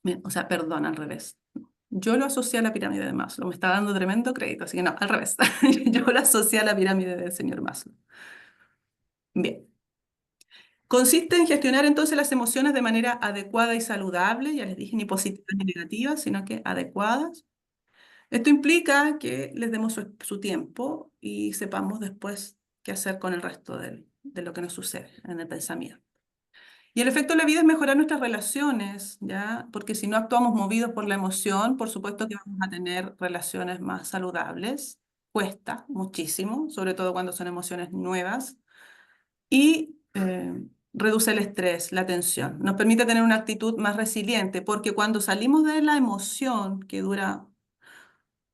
Bien, o sea, perdón, al revés. Yo lo asocié a la pirámide de Maslow. Me está dando tremendo crédito, así que no, al revés. Yo lo asocié a la pirámide del señor Maslow. Bien. Consiste en gestionar entonces las emociones de manera adecuada y saludable, ya les dije, ni positivas ni negativas, sino que adecuadas. Esto implica que les demos su tiempo y sepamos después qué hacer con el resto de lo que nos sucede en el pensamiento. Y el efecto de la vida es mejorar nuestras relaciones, ¿ya? Porque si no actuamos movidos por la emoción, por supuesto que vamos a tener relaciones más saludables. Cuesta muchísimo, sobre todo cuando son emociones nuevas y reduce el estrés, la tensión. Nos permite tener una actitud más resiliente, porque cuando salimos de la emoción, que dura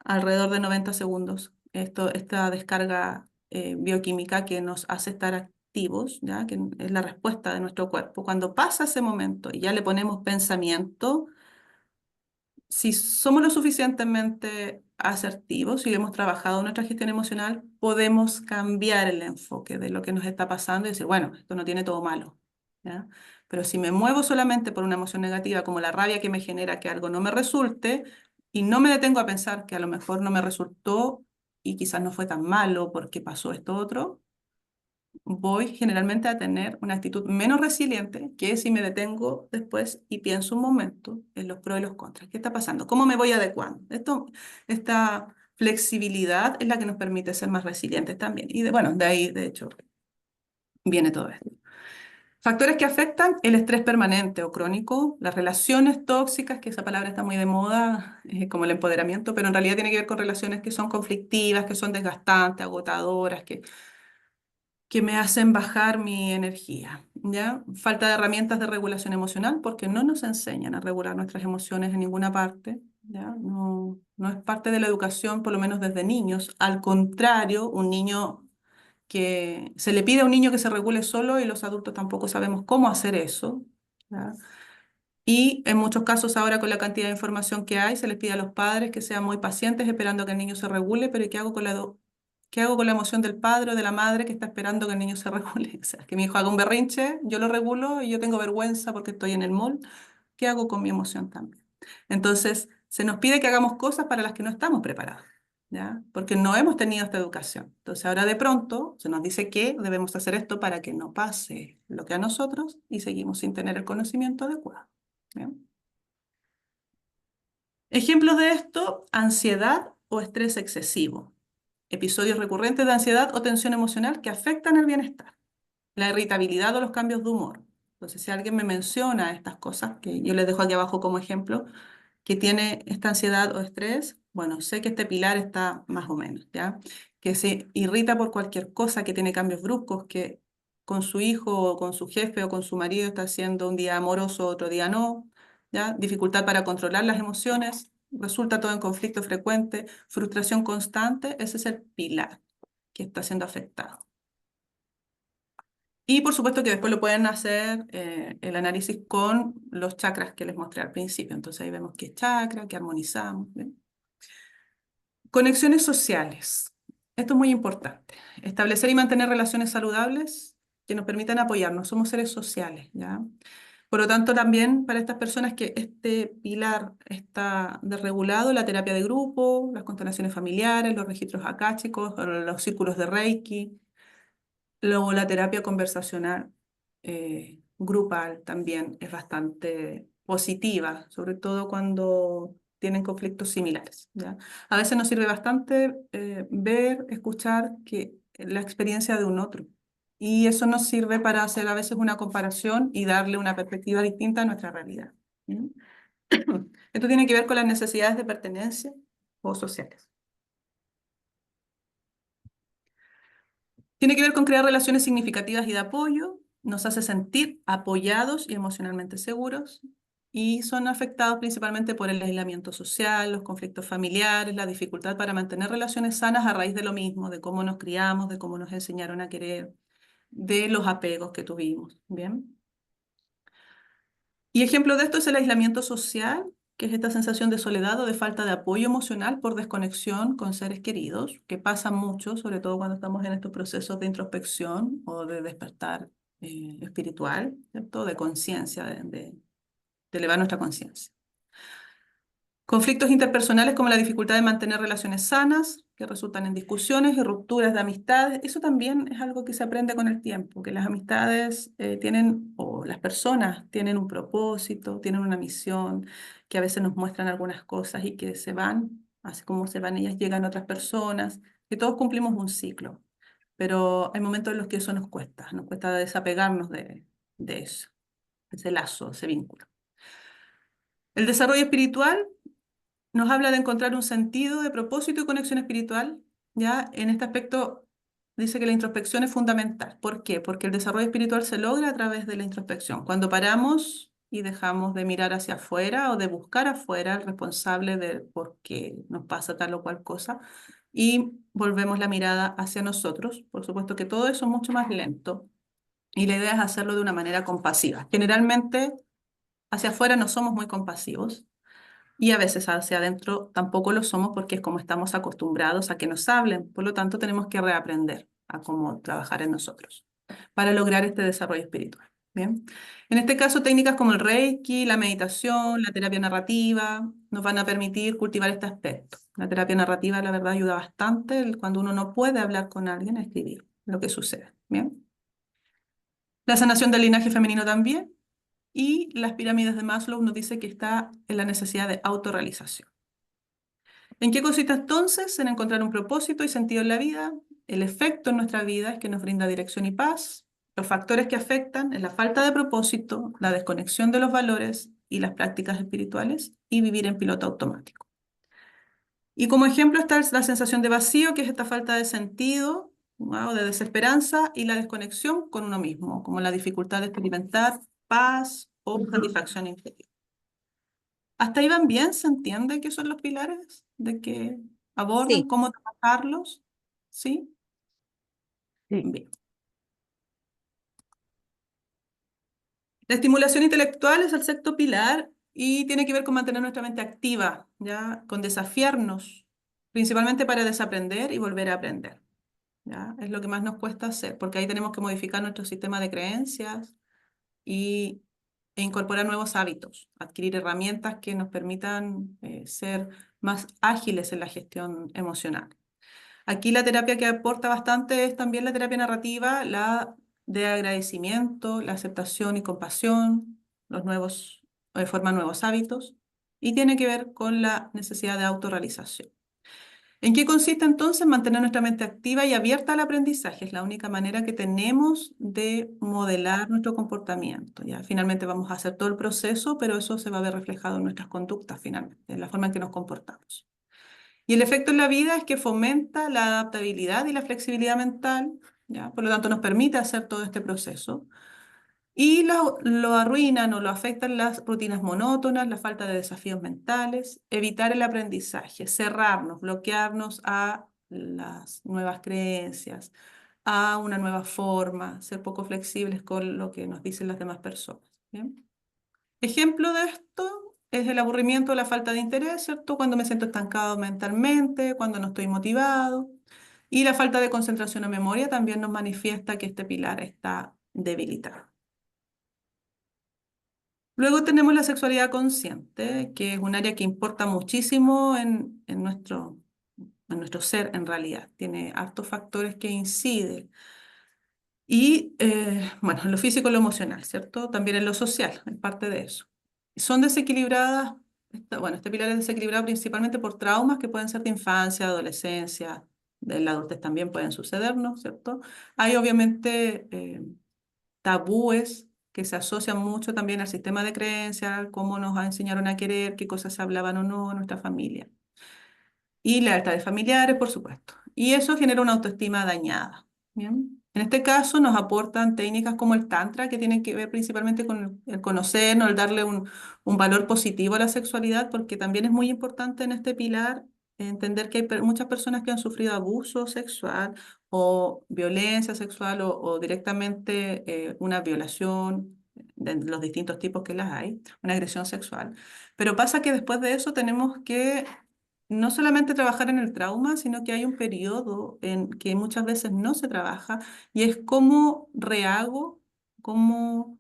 alrededor de 90 segundos, esta descarga bioquímica que nos hace estar activos, ¿ya? Que es la respuesta de nuestro cuerpo, cuando pasa ese momento y ya le ponemos pensamiento, si somos lo suficientemente asertivos y hemos trabajado nuestra gestión emocional, podemos cambiar el enfoque de lo que nos está pasando y decir, bueno, esto no tiene todo malo, ¿ya? Pero si me muevo solamente por una emoción negativa, como la rabia que me genera que algo no me resulte, y no me detengo a pensar que a lo mejor no me resultó y quizás no fue tan malo porque pasó esto otro, voy generalmente a tener una actitud menos resiliente que si me detengo después y pienso un momento en los pros y los contras. ¿Qué está pasando? ¿Cómo me voy adecuando? Esta flexibilidad es la que nos permite ser más resilientes también. Y bueno, de ahí, de hecho, viene todo esto. Factores que afectan el estrés permanente o crónico, las relaciones tóxicas, que esa palabra está muy de moda, como el empoderamiento, pero en realidad tiene que ver con relaciones que son conflictivas, que son desgastantes, agotadoras, que me hacen bajar mi energía, ¿ya? Falta de herramientas de regulación emocional porque no nos enseñan a regular nuestras emociones en ninguna parte, ¿ya? No, no es parte de la educación, por lo menos desde niños. Al contrario, un niño que se le pide a un niño que se regule solo y los adultos tampoco sabemos cómo hacer eso, ¿ya? Y en muchos casos ahora con la cantidad de información que hay, se les pide a los padres que sean muy pacientes esperando que el niño se regule, pero ¿y qué hago con qué hago con la emoción del padre o de la madre que está esperando que el niño se regule? O sea, que mi hijo haga un berrinche, yo lo regulo y yo tengo vergüenza porque estoy en el mall. ¿Qué hago con mi emoción también? Entonces, se nos pide que hagamos cosas para las que no estamos preparados, ¿ya? Porque no hemos tenido esta educación. Entonces, ahora de pronto se nos dice que debemos hacer esto para que no pase lo que a nosotros y seguimos sin tener el conocimiento adecuado. Bien. Ejemplos de esto, ansiedad o estrés excesivo, episodios recurrentes de ansiedad o tensión emocional que afectan el bienestar, la irritabilidad o los cambios de humor. Entonces, si alguien me menciona estas cosas, que yo les dejo aquí abajo como ejemplo, que tiene esta ansiedad o estrés, bueno, sé que este pilar está más o menos, ¿ya? Que se irrita por cualquier cosa, que tiene cambios bruscos, que con su hijo o con su jefe o con su marido está haciendo un día amoroso, otro día no, ¿ya? Dificultad para controlar las emociones, resulta todo en conflicto frecuente, frustración constante, ese es el pilar que está siendo afectado. Y por supuesto que después lo pueden hacer el análisis con los chakras que les mostré al principio. Entonces ahí vemos qué chakra, qué armonizamos. ¿Bien? Conexiones sociales. Esto es muy importante. Establecer y mantener relaciones saludables que nos permitan apoyarnos. Somos seres sociales, ¿ya? Por lo tanto, también para estas personas que este pilar está desregulado, la terapia de grupo, las constelaciones familiares, los registros akáshicos, los círculos de Reiki, luego la terapia conversacional grupal también es bastante positiva, sobre todo cuando tienen conflictos similares, ¿ya? A veces nos sirve bastante ver, escuchar la experiencia de un otro. Y eso nos sirve para hacer a veces una comparación y darle una perspectiva distinta a nuestra realidad. ¿Mm? Esto tiene que ver con las necesidades de pertenencia o sociales. Tiene que ver con crear relaciones significativas y de apoyo, nos hace sentir apoyados y emocionalmente seguros, y son afectados principalmente por el aislamiento social, los conflictos familiares, la dificultad para mantener relaciones sanas a raíz de lo mismo, de cómo nos criamos, de cómo nos enseñaron a querer, de los apegos que tuvimos. ¿Bien? Y ejemplo de esto es el aislamiento social, que es esta sensación de soledad o de falta de apoyo emocional por desconexión con seres queridos, que pasa mucho, sobre todo cuando estamos en estos procesos de introspección o de despertar espiritual, ¿cierto? De conciencia, de elevar nuestra conciencia. Conflictos interpersonales como la dificultad de mantener relaciones sanas, que resultan en discusiones y rupturas de amistades. Eso también es algo que se aprende con el tiempo, que las amistades tienen, o las personas tienen un propósito, tienen una misión, que a veces nos muestran algunas cosas y que se van, así como se van ellas, llegan otras personas, que todos cumplimos un ciclo. Pero hay momentos en los que eso nos cuesta desapegarnos de eso, ese lazo, ese vínculo. El desarrollo espiritual nos habla de encontrar un sentido de propósito y conexión espiritual, ¿ya? En este aspecto dice que la introspección es fundamental. ¿Por qué? Porque el desarrollo espiritual se logra a través de la introspección. Cuando paramos y dejamos de mirar hacia afuera o de buscar afuera al responsable de por qué nos pasa tal o cual cosa y volvemos la mirada hacia nosotros, por supuesto que todo eso es mucho más lento y la idea es hacerlo de una manera compasiva. Generalmente hacia afuera no somos muy compasivos, Y a veces hacia adentro tampoco lo somos porque es como estamos acostumbrados a que nos hablen. Por lo tanto, tenemos que reaprender a cómo trabajar en nosotros para lograr este desarrollo espiritual. Bien. En este caso, técnicas como el Reiki, la meditación, la terapia narrativa nos van a permitir cultivar este aspecto. La terapia narrativa, la verdad, ayuda bastante cuando uno no puede hablar con alguien a escribir lo que sucede. Bien. La sanación del linaje femenino también. Y las pirámides de Maslow nos dice que está en la necesidad de autorrealización. ¿En qué consiste entonces? En encontrar un propósito y sentido en la vida. El efecto en nuestra vida es que nos brinda dirección y paz. Los factores que afectan es la falta de propósito, la desconexión de los valores y las prácticas espirituales y vivir en piloto automático. Y como ejemplo está la sensación de vacío, que es esta falta de sentido, ¿no? O de desesperanza, y la desconexión con uno mismo, como la dificultad de experimentar paz o satisfacción interior. ¿Hasta ahí van bien? ¿Se entiende qué son los pilares? ¿De qué abordan? Sí, ¿Cómo trabajarlos? ¿Sí? sí, Bien. La estimulación intelectual es el sexto pilar y tiene que ver con mantener nuestra mente activa, ¿ya? Con desafiarnos, principalmente para desaprender y volver a aprender, ¿ya? Es lo que más nos cuesta hacer, porque ahí tenemos que modificar nuestro sistema de creencias y, e incorporar nuevos hábitos, adquirir herramientas que nos permitan ser más ágiles en la gestión emocional. Aquí la terapia que aporta bastante es también la terapia narrativa, la de agradecimiento, la aceptación y compasión, forman nuevos hábitos y tiene que ver con la necesidad de autorrealización. ¿En qué consiste entonces mantener nuestra mente activa y abierta al aprendizaje? Es la única manera que tenemos de modelar nuestro comportamiento. ¿Ya? Finalmente vamos a hacer todo el proceso, pero eso se va a ver reflejado en nuestras conductas finalmente, en la forma en que nos comportamos. Y el efecto en la vida es que fomenta la adaptabilidad y la flexibilidad mental, ¿ya? Por lo tanto, nos permite hacer todo este proceso. Y lo arruinan o lo afectan las rutinas monótonas, la falta de desafíos mentales, evitar el aprendizaje, cerrarnos, bloquearnos a las nuevas creencias, a una nueva forma, ser poco flexibles con lo que nos dicen las demás personas. ¿Bien? Ejemplo de esto es el aburrimiento o la falta de interés, ¿cierto? Cuando me siento estancado mentalmente, cuando no estoy motivado. Y la falta de concentración o memoria también nos manifiesta que este pilar está debilitado. Luego tenemos la sexualidad consciente, que es un área que importa muchísimo en nuestro ser en realidad. Tiene hartos factores que inciden. Y bueno, en lo físico y lo emocional, ¿cierto? También en lo social, es parte de eso. Son desequilibradas, bueno, este pilar es desequilibrado principalmente por traumas que pueden ser de infancia, adolescencia, de la adultez también pueden sucedernos, ¿cierto? Hay obviamente tabúes que se asocian mucho también al sistema de creencias, cómo nos enseñaron a querer, qué cosas se hablaban o no en nuestra familia. Y lealtades familiares, por supuesto. Y eso genera una autoestima dañada. ¿Bien? En este caso nos aportan técnicas como el Tantra, que tienen que ver principalmente con el conocernos, el darle un valor positivo a la sexualidad, porque también es muy importante en este pilar entender que hay muchas personas que han sufrido abuso sexual o violencia sexual o directamente una violación de los distintos tipos que las hay, una agresión sexual. Pero pasa que después de eso tenemos que no solamente trabajar en el trauma, sino que hay un periodo en que muchas veces no se trabaja y es cómo rehago, cómo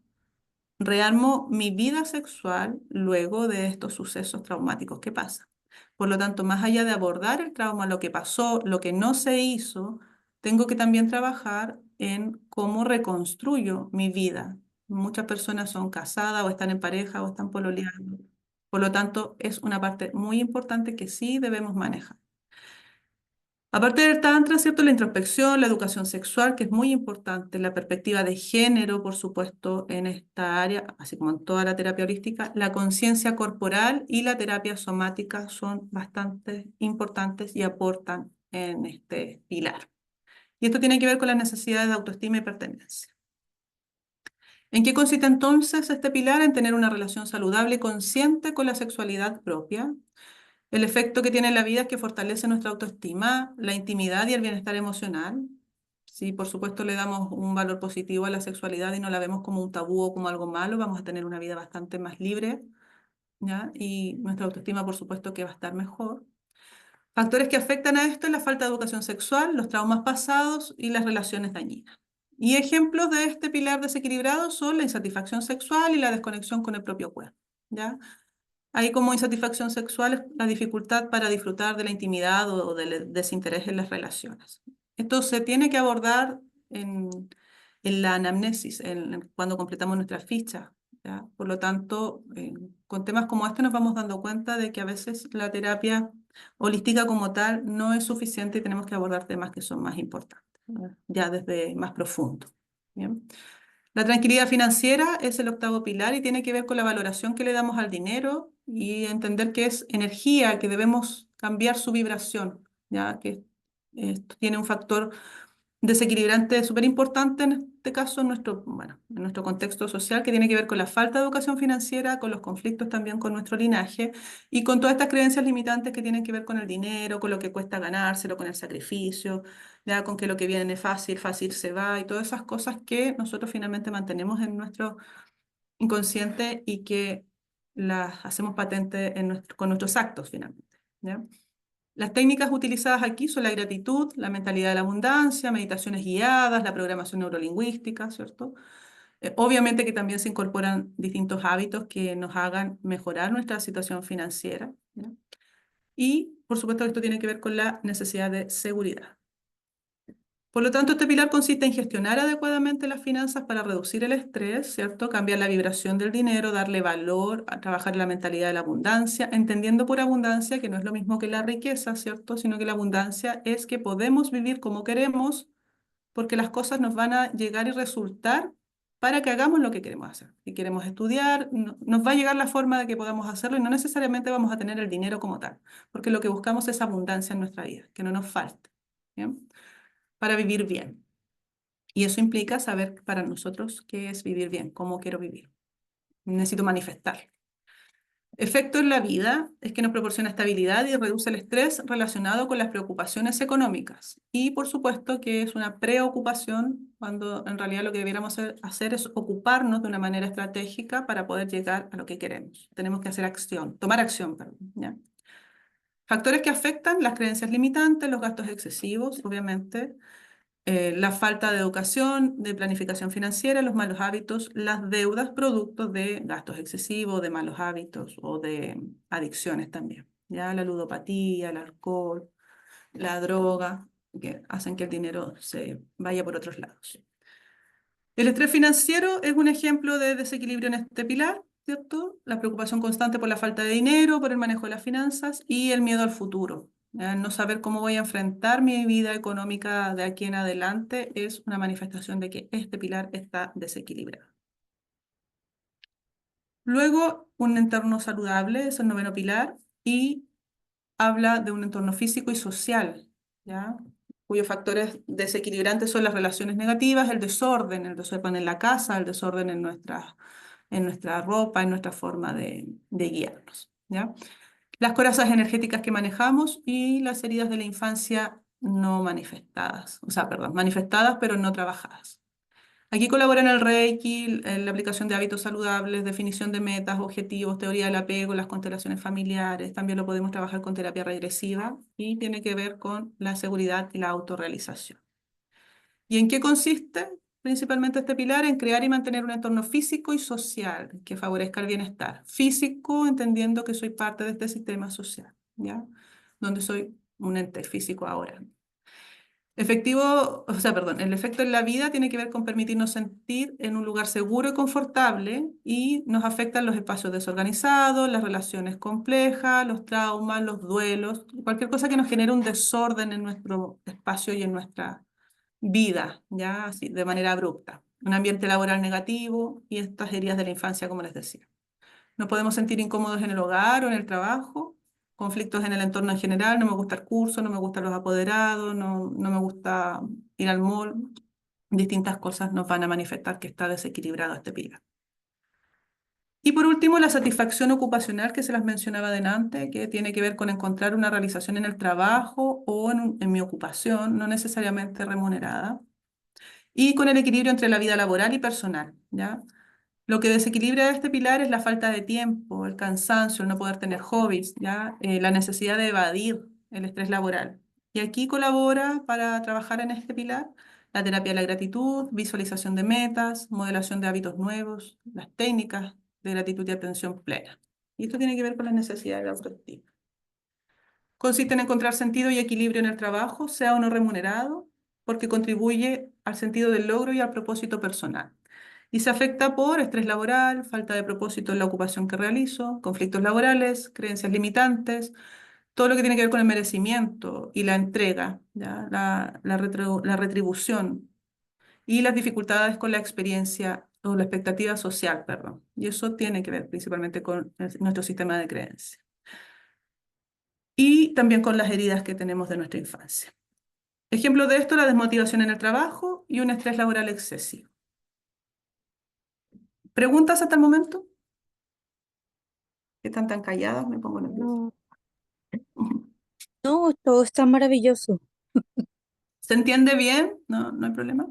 rearmo mi vida sexual luego de estos sucesos traumáticos que pasan. Por lo tanto, más allá de abordar el trauma, lo que pasó, lo que no se hizo, tengo que también trabajar en cómo reconstruyo mi vida. Muchas personas son casadas o están en pareja o están pololeando. Por lo tanto, es una parte muy importante que sí debemos manejar. Aparte del Tantra, ¿cierto? La introspección, la educación sexual, que es muy importante, la perspectiva de género, por supuesto, en esta área, así como en toda la terapia holística, la conciencia corporal y la terapia somática son bastante importantes y aportan en este pilar. Y esto tiene que ver con las necesidades de autoestima y pertenencia. ¿En qué consiste entonces este pilar? En tener una relación saludable y consciente con la sexualidad propia. El efecto que tiene en la vida es que fortalece nuestra autoestima, la intimidad y el bienestar emocional. Si por supuesto le damos un valor positivo a la sexualidad y no la vemos como un tabú o como algo malo, vamos a tener una vida bastante más libre ¿ya? Y nuestra autoestima, por supuesto, que va a estar mejor. Factores que afectan a esto es la falta de educación sexual, los traumas pasados y las relaciones dañinas. Y ejemplos de este pilar desequilibrado son la insatisfacción sexual y la desconexión con el propio cuerpo, ¿ya? Ahí como insatisfacción sexual es la dificultad para disfrutar de la intimidad o del desinterés en las relaciones. Esto se tiene que abordar en la anamnesis, cuando completamos nuestra ficha, ¿ya? Por lo tanto, con temas como este nos vamos dando cuenta de que a veces la terapia holística como tal no es suficiente y tenemos que abordar temas que son más importantes, ¿verdad? Ya desde más profundo. ¿Bien? La tranquilidad financiera es el octavo pilar y tiene que ver con la valoración que le damos al dinero y entender que es energía, que debemos cambiar su vibración, ya que esto tiene un factor desequilibrante súper importante en este caso bueno, en nuestro contexto social, que tiene que ver con la falta de educación financiera, con los conflictos también con nuestro linaje y con todas estas creencias limitantes que tienen que ver con el dinero, con lo que cuesta ganárselo, con el sacrificio, ya con que lo que viene es fácil, fácil se va y todas esas cosas que nosotros finalmente mantenemos en nuestro inconsciente y que las hacemos patentes con nuestros actos finalmente, ¿ya? Las técnicas utilizadas aquí son la gratitud, la mentalidad de la abundancia, meditaciones guiadas, la programación neurolingüística, ¿cierto? Obviamente que también se incorporan distintos hábitos que nos hagan mejorar nuestra situación financiera, ¿ya? Y, por supuesto, esto tiene que ver con la necesidad de seguridad. Por lo tanto, este pilar consiste en gestionar adecuadamente las finanzas para reducir el estrés, ¿cierto? Cambiar la vibración del dinero, darle valor, a trabajar la mentalidad de la abundancia, entendiendo por abundancia que no es lo mismo que la riqueza, ¿cierto? Sino que la abundancia es que podemos vivir como queremos porque las cosas nos van a llegar y resultar para que hagamos lo que queremos hacer. Si queremos estudiar, nos va a llegar la forma de que podamos hacerlo y no necesariamente vamos a tener el dinero como tal, porque lo que buscamos es abundancia en nuestra vida, que no nos falte, ¿bien? Para vivir bien. Y eso implica saber para nosotros qué es vivir bien, cómo quiero vivir. Necesito manifestar. Efecto en la vida es que nos proporciona estabilidad y reduce el estrés relacionado con las preocupaciones económicas. Y por supuesto que es una preocupación cuando en realidad lo que debiéramos hacer es ocuparnos de una manera estratégica para poder llegar a lo que queremos. Tenemos que hacer acción, tomar acción, perdón, ¿ya? Factores que afectan las creencias limitantes, los gastos excesivos, obviamente, la falta de educación, de planificación financiera, los malos hábitos, las deudas producto de gastos excesivos, de malos hábitos o de adicciones también. Ya la ludopatía, el alcohol, la droga, que hacen que el dinero se vaya por otros lados. El estrés financiero es un ejemplo de desequilibrio en este pilar, ¿cierto? La preocupación constante por la falta de dinero, por el manejo de las finanzas y el miedo al futuro. No saber cómo voy a enfrentar mi vida económica de aquí en adelante es una manifestación de que este pilar está desequilibrado. Luego, un entorno saludable es el noveno pilar y habla de un entorno físico y social, ¿ya? Cuyos factores desequilibrantes son las relaciones negativas, el desorden en la casa, el desorden en nuestra ropa, en nuestra forma de guiarnos, ¿ya? Las corazas energéticas que manejamos y las heridas de la infancia no manifestadas, o sea, perdón, manifestadas pero no trabajadas. Aquí colaboran el Reiki, la aplicación de hábitos saludables, definición de metas, objetivos, teoría del apego, las constelaciones familiares. También lo podemos trabajar con terapia regresiva y tiene que ver con la seguridad y la autorrealización. ¿Y en qué consiste? Principalmente este pilar en crear y mantener un entorno físico y social que favorezca el bienestar. Físico, entendiendo que soy parte de este sistema social, ¿ya? Donde soy un ente físico ahora. El efecto en la vida tiene que ver con permitirnos sentir en un lugar seguro y confortable y nos afectan los espacios desorganizados, las relaciones complejas, los traumas, los duelos, cualquier cosa que nos genere un desorden en nuestro espacio y en nuestra vida, ya así, de manera abrupta. Un ambiente laboral negativo y estas heridas de la infancia, como les decía. Nos podemos sentir incómodos en el hogar o en el trabajo, conflictos en el entorno en general, no me gusta el curso, no me gustan los apoderados, no me gusta ir al mall. Distintas cosas nos van a manifestar que está desequilibrado este pilar. Y por último, la satisfacción ocupacional que se las mencionaba delante, que tiene que ver con encontrar una realización en el trabajo o en mi ocupación, no necesariamente remunerada, y con el equilibrio entre la vida laboral y personal, ¿ya? Lo que desequilibra este pilar es la falta de tiempo, el cansancio, el no poder tener hobbies, ¿ya? La necesidad de evadir el estrés laboral. Y aquí colabora para trabajar en este pilar la terapia de la gratitud, visualización de metas, modelación de hábitos nuevos, las técnicas de gratitud y atención plena. Y esto tiene que ver con las necesidades de autoestima. Consiste en encontrar sentido y equilibrio en el trabajo, sea o no remunerado, porque contribuye al sentido del logro y al propósito personal. Y se afecta por estrés laboral, falta de propósito en la ocupación que realizo, conflictos laborales, creencias limitantes, todo lo que tiene que ver con el merecimiento y la entrega, ¿ya? La retribución y las dificultades con la experiencia o la expectativa social, perdón. Y eso tiene que ver principalmente con nuestro sistema de creencias y también con las heridas que tenemos de nuestra infancia. Ejemplo de esto, la desmotivación en el trabajo y un estrés laboral excesivo. ¿Preguntas hasta el momento? ¿Qué están tan calladas? Me pongo nerviosa. No, no, todo está maravilloso. ¿Se entiende bien? ¿No, no hay problema?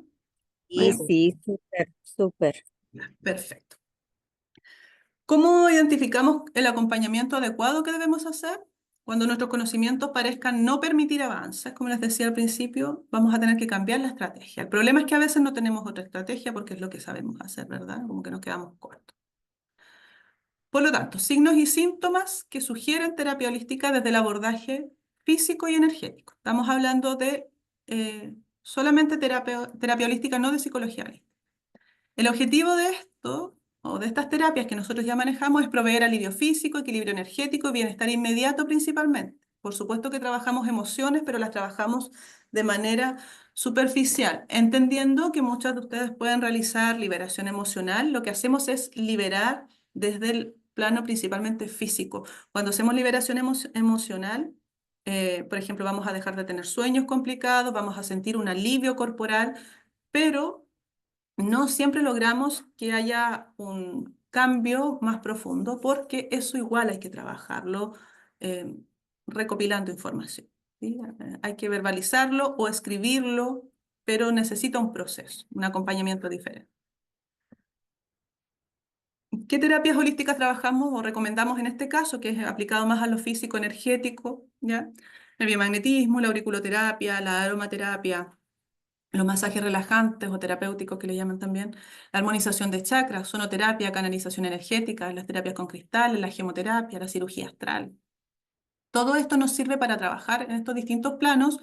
Sí, Bueno, sí, súper, súper. perfecto. ¿Cómo identificamos el acompañamiento adecuado que debemos hacer? Cuando nuestros conocimientos parezcan no permitir avances, como les decía al principio, vamos a tener que cambiar la estrategia. El problema es que a veces no tenemos otra estrategia porque es lo que sabemos hacer, ¿verdad? Como que nos quedamos cortos. Por lo tanto, signos y síntomas que sugieren terapia holística desde el abordaje físico y energético. Estamos hablando de solamente terapia holística, no de psicología holística. El objetivo de esto, o de estas terapias que nosotros ya manejamos, es proveer alivio físico, equilibrio energético y bienestar inmediato principalmente. Por supuesto que trabajamos emociones, pero las trabajamos de manera superficial, entendiendo que muchas de ustedes pueden realizar liberación emocional. Lo que hacemos es liberar desde el plano principalmente físico. Cuando hacemos liberación emocional, por ejemplo, vamos a dejar de tener sueños complicados, vamos a sentir un alivio corporal, pero no siempre logramos que haya un cambio más profundo porque eso igual hay que trabajarlo eh, recopilando información, ¿sí? Hay que verbalizarlo o escribirlo, pero necesita un proceso, un acompañamiento diferente. ¿Qué terapias holísticas trabajamos o recomendamos en este caso, que es aplicado más a lo físico energético, ¿ya? El biomagnetismo, la auriculoterapia, la aromaterapia, los masajes relajantes o terapéuticos que le llaman también, la armonización de chakras, sonoterapia, canalización energética, las terapias con cristales, la gemoterapia, la cirugía astral. Todo esto nos sirve para trabajar en estos distintos planos,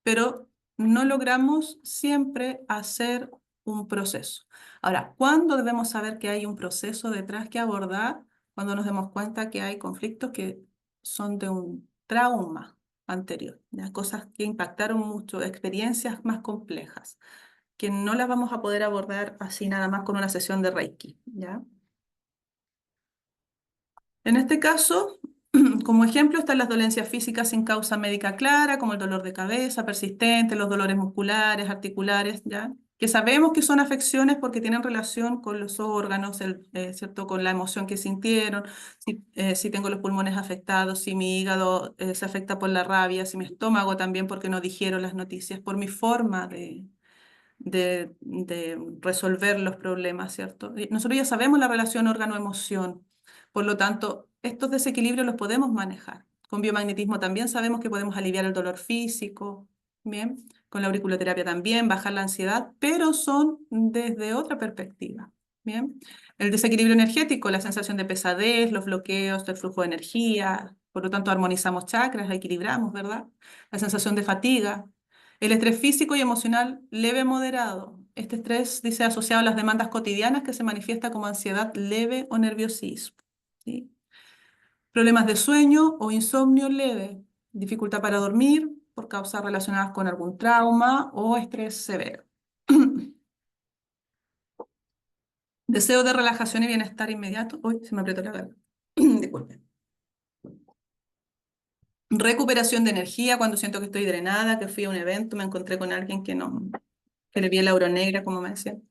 pero no logramos siempre hacer un proceso. Ahora, ¿cuándo debemos saber que hay un proceso detrás que abordar? Cuando nos demos cuenta que hay conflictos que son de un trauma anterior, ¿ya? Cosas que impactaron mucho, experiencias más complejas, que no las vamos a poder abordar así nada más con una sesión de Reiki, ¿ya? En este caso, como ejemplo, están las dolencias físicas sin causa médica clara, como el dolor de cabeza persistente, los dolores musculares, articulares, ¿ya? Que sabemos que son afecciones porque tienen relación con los órganos, ¿cierto? Con la emoción que sintieron, si tengo los pulmones afectados, si mi hígado se afecta por la rabia, si mi estómago también porque no digiero las noticias, por mi forma de resolver los problemas, ¿cierto? Y nosotros ya sabemos la relación órgano-emoción, por lo tanto, estos desequilibrios los podemos manejar. Con biomagnetismo también sabemos que podemos aliviar el dolor físico, ¿bien? Con la auriculoterapia también, bajar la ansiedad, pero son desde otra perspectiva, ¿bien? El desequilibrio energético, la sensación de pesadez, los bloqueos del flujo de energía, por lo tanto armonizamos chakras, equilibramos, ¿verdad? La sensación de fatiga, el estrés físico y emocional leve moderado. Este estrés dice asociado a las demandas cotidianas que se manifiesta como ansiedad leve o nerviosismo, ¿sí? Problemas de sueño o insomnio leve, dificultad para dormir por causas relacionadas con algún trauma o estrés severo. Deseo de relajación y bienestar inmediato. Uy, se me apretó la garganta. Disculpen. Recuperación de energía cuando siento que estoy drenada, que fui a un evento, me encontré con alguien que le vi el aura negra, como me decían.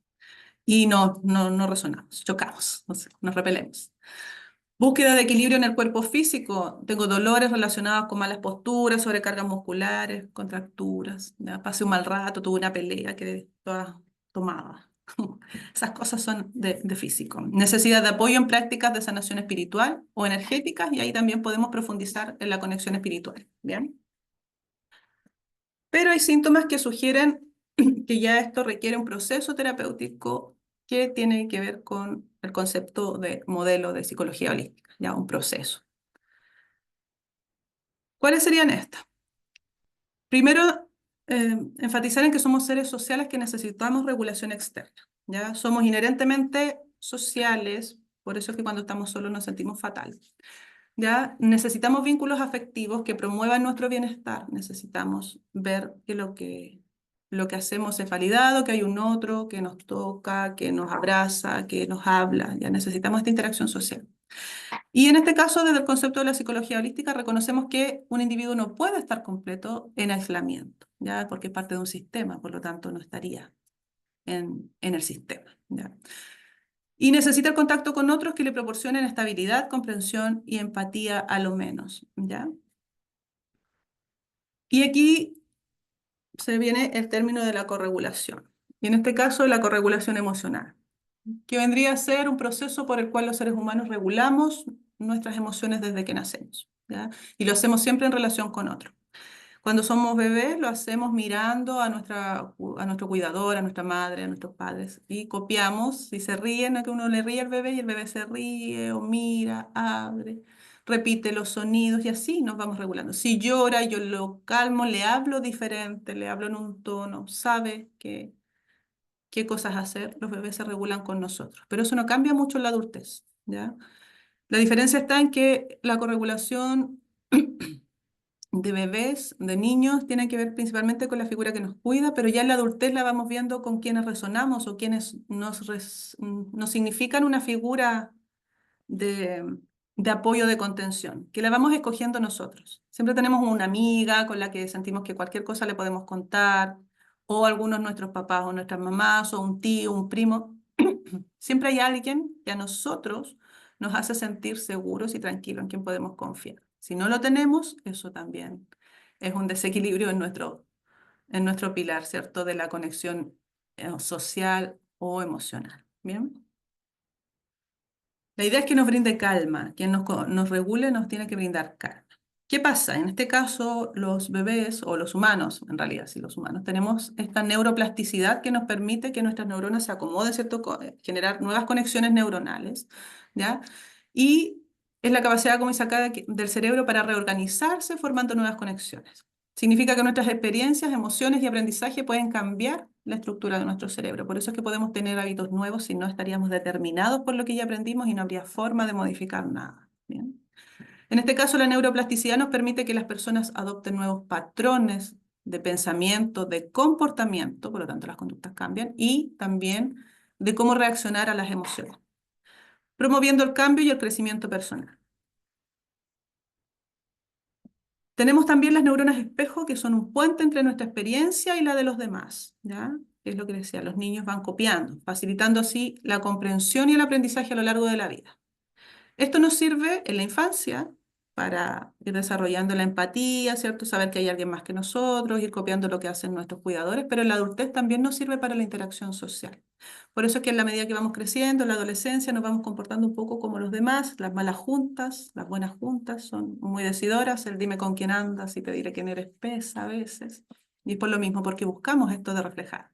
Y no resonamos, chocamos, no sé, nos repelemos. Búsqueda de equilibrio en el cuerpo físico. Tengo dolores relacionados con malas posturas, sobrecargas musculares, contracturas. ¿Ya? Pasé un mal rato, tuve una pelea, quedé toda tomada. Esas cosas son de físico. Necesidad de apoyo en prácticas de sanación espiritual o energéticas, y ahí también podemos profundizar en la conexión espiritual. ¿Bien? Pero hay síntomas que sugieren que ya esto requiere un proceso terapéutico que tiene que ver con el concepto de modelo de psicología holística, ya un proceso. ¿Cuáles serían estas? Primero, enfatizar en que somos seres sociales que necesitamos regulación externa, ¿ya? Somos inherentemente sociales, por eso es que cuando estamos solos nos sentimos fatal, ¿ya? Necesitamos vínculos afectivos que promuevan nuestro bienestar, necesitamos ver que lo que hacemos es validado, que hay un otro que nos toca, que nos abraza, que nos habla, ya necesitamos esta interacción social. Y en este caso, desde el concepto de la psicología holística, reconocemos que un individuo no puede estar completo en aislamiento, ¿ya? Porque es parte de un sistema, por lo tanto no estaría en el sistema, ¿ya? Y necesita el contacto con otros que le proporcionen estabilidad, comprensión y empatía a lo menos, ¿ya? Y aquí se viene el término de la corregulación, y en este caso la corregulación emocional, que vendría a ser un proceso por el cual los seres humanos regulamos nuestras emociones desde que nacemos, ¿ya? Y lo hacemos siempre en relación con otros. Cuando somos bebés lo hacemos mirando a nuestro cuidador, a nuestra madre, a nuestros padres, y copiamos, si se ríen, a que uno le ríe al bebé y el bebé se ríe o mira, abre, repite los sonidos y así nos vamos regulando. Si llora, yo lo calmo, le hablo diferente, le hablo en un tono, sabe qué cosas hacer, los bebés se regulan con nosotros. Pero eso no cambia mucho en la adultez, ¿ya? La diferencia está en que la corregulación de bebés, de niños, tiene que ver principalmente con la figura que nos cuida, pero ya en la adultez la vamos viendo con quienes resonamos o quienes nos significan una figura de, de apoyo, de contención, que la vamos escogiendo nosotros. Siempre tenemos una amiga con la que sentimos que cualquier cosa le podemos contar, o algunos nuestros papás o nuestras mamás, o un tío, un primo. Siempre hay alguien que a nosotros nos hace sentir seguros y tranquilos, en quien podemos confiar. Si no lo tenemos, eso también es un desequilibrio en nuestro pilar, ¿cierto? De la conexión social o emocional. ¿Bien? La idea es que nos brinde calma. Quien nos regule nos tiene que brindar calma. ¿Qué pasa? En este caso, los bebés o los humanos, en realidad, sí, los humanos, tenemos esta neuroplasticidad que nos permite que nuestras neuronas se acomoden, ¿cierto? Generar nuevas conexiones neuronales, ¿ya? Y es la capacidad como sacada del cerebro para reorganizarse formando nuevas conexiones. Significa que nuestras experiencias, emociones y aprendizaje pueden cambiar la estructura de nuestro cerebro. Por eso es que podemos tener hábitos nuevos si no estaríamos determinados por lo que ya aprendimos y no habría forma de modificar nada. ¿Bien? En este caso, la neuroplasticidad nos permite que las personas adopten nuevos patrones de pensamiento, de comportamiento, por lo tanto las conductas cambian, y también de cómo reaccionar a las emociones, promoviendo el cambio y el crecimiento personal. Tenemos también las neuronas espejo, que son un puente entre nuestra experiencia y la de los demás, ¿ya? Es lo que decía, los niños van copiando, facilitando así la comprensión y el aprendizaje a lo largo de la vida. Esto nos sirve en la infancia para ir desarrollando la empatía, ¿cierto? Saber que hay alguien más que nosotros, ir copiando lo que hacen nuestros cuidadores, pero en la adultez también nos sirve para la interacción social. Por eso es que en la medida que vamos creciendo, en la adolescencia, nos vamos comportando un poco como los demás, las malas juntas, las buenas juntas, son muy decidoras, el dime con quién andas y te diré quién eres pesa a veces. Y es por lo mismo, porque buscamos esto de reflejar.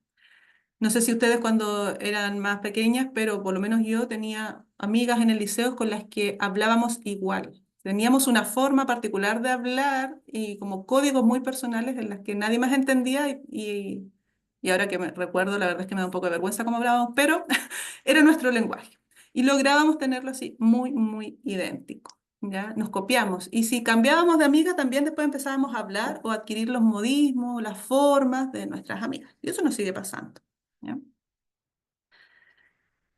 No sé si ustedes cuando eran más pequeñas, pero por lo menos yo tenía amigas en el liceo con las que hablábamos igual. Teníamos una forma particular de hablar y como códigos muy personales en las que nadie más entendía y ahora que me recuerdo, la verdad es que me da un poco de vergüenza cómo hablábamos, pero era nuestro lenguaje. Y lográbamos tenerlo así muy, muy idéntico. ¿Ya? Nos copiamos. Y si cambiábamos de amiga, también después empezábamos a hablar o a adquirir los modismos, las formas de nuestras amigas. Y eso nos sigue pasando. ¿Ya?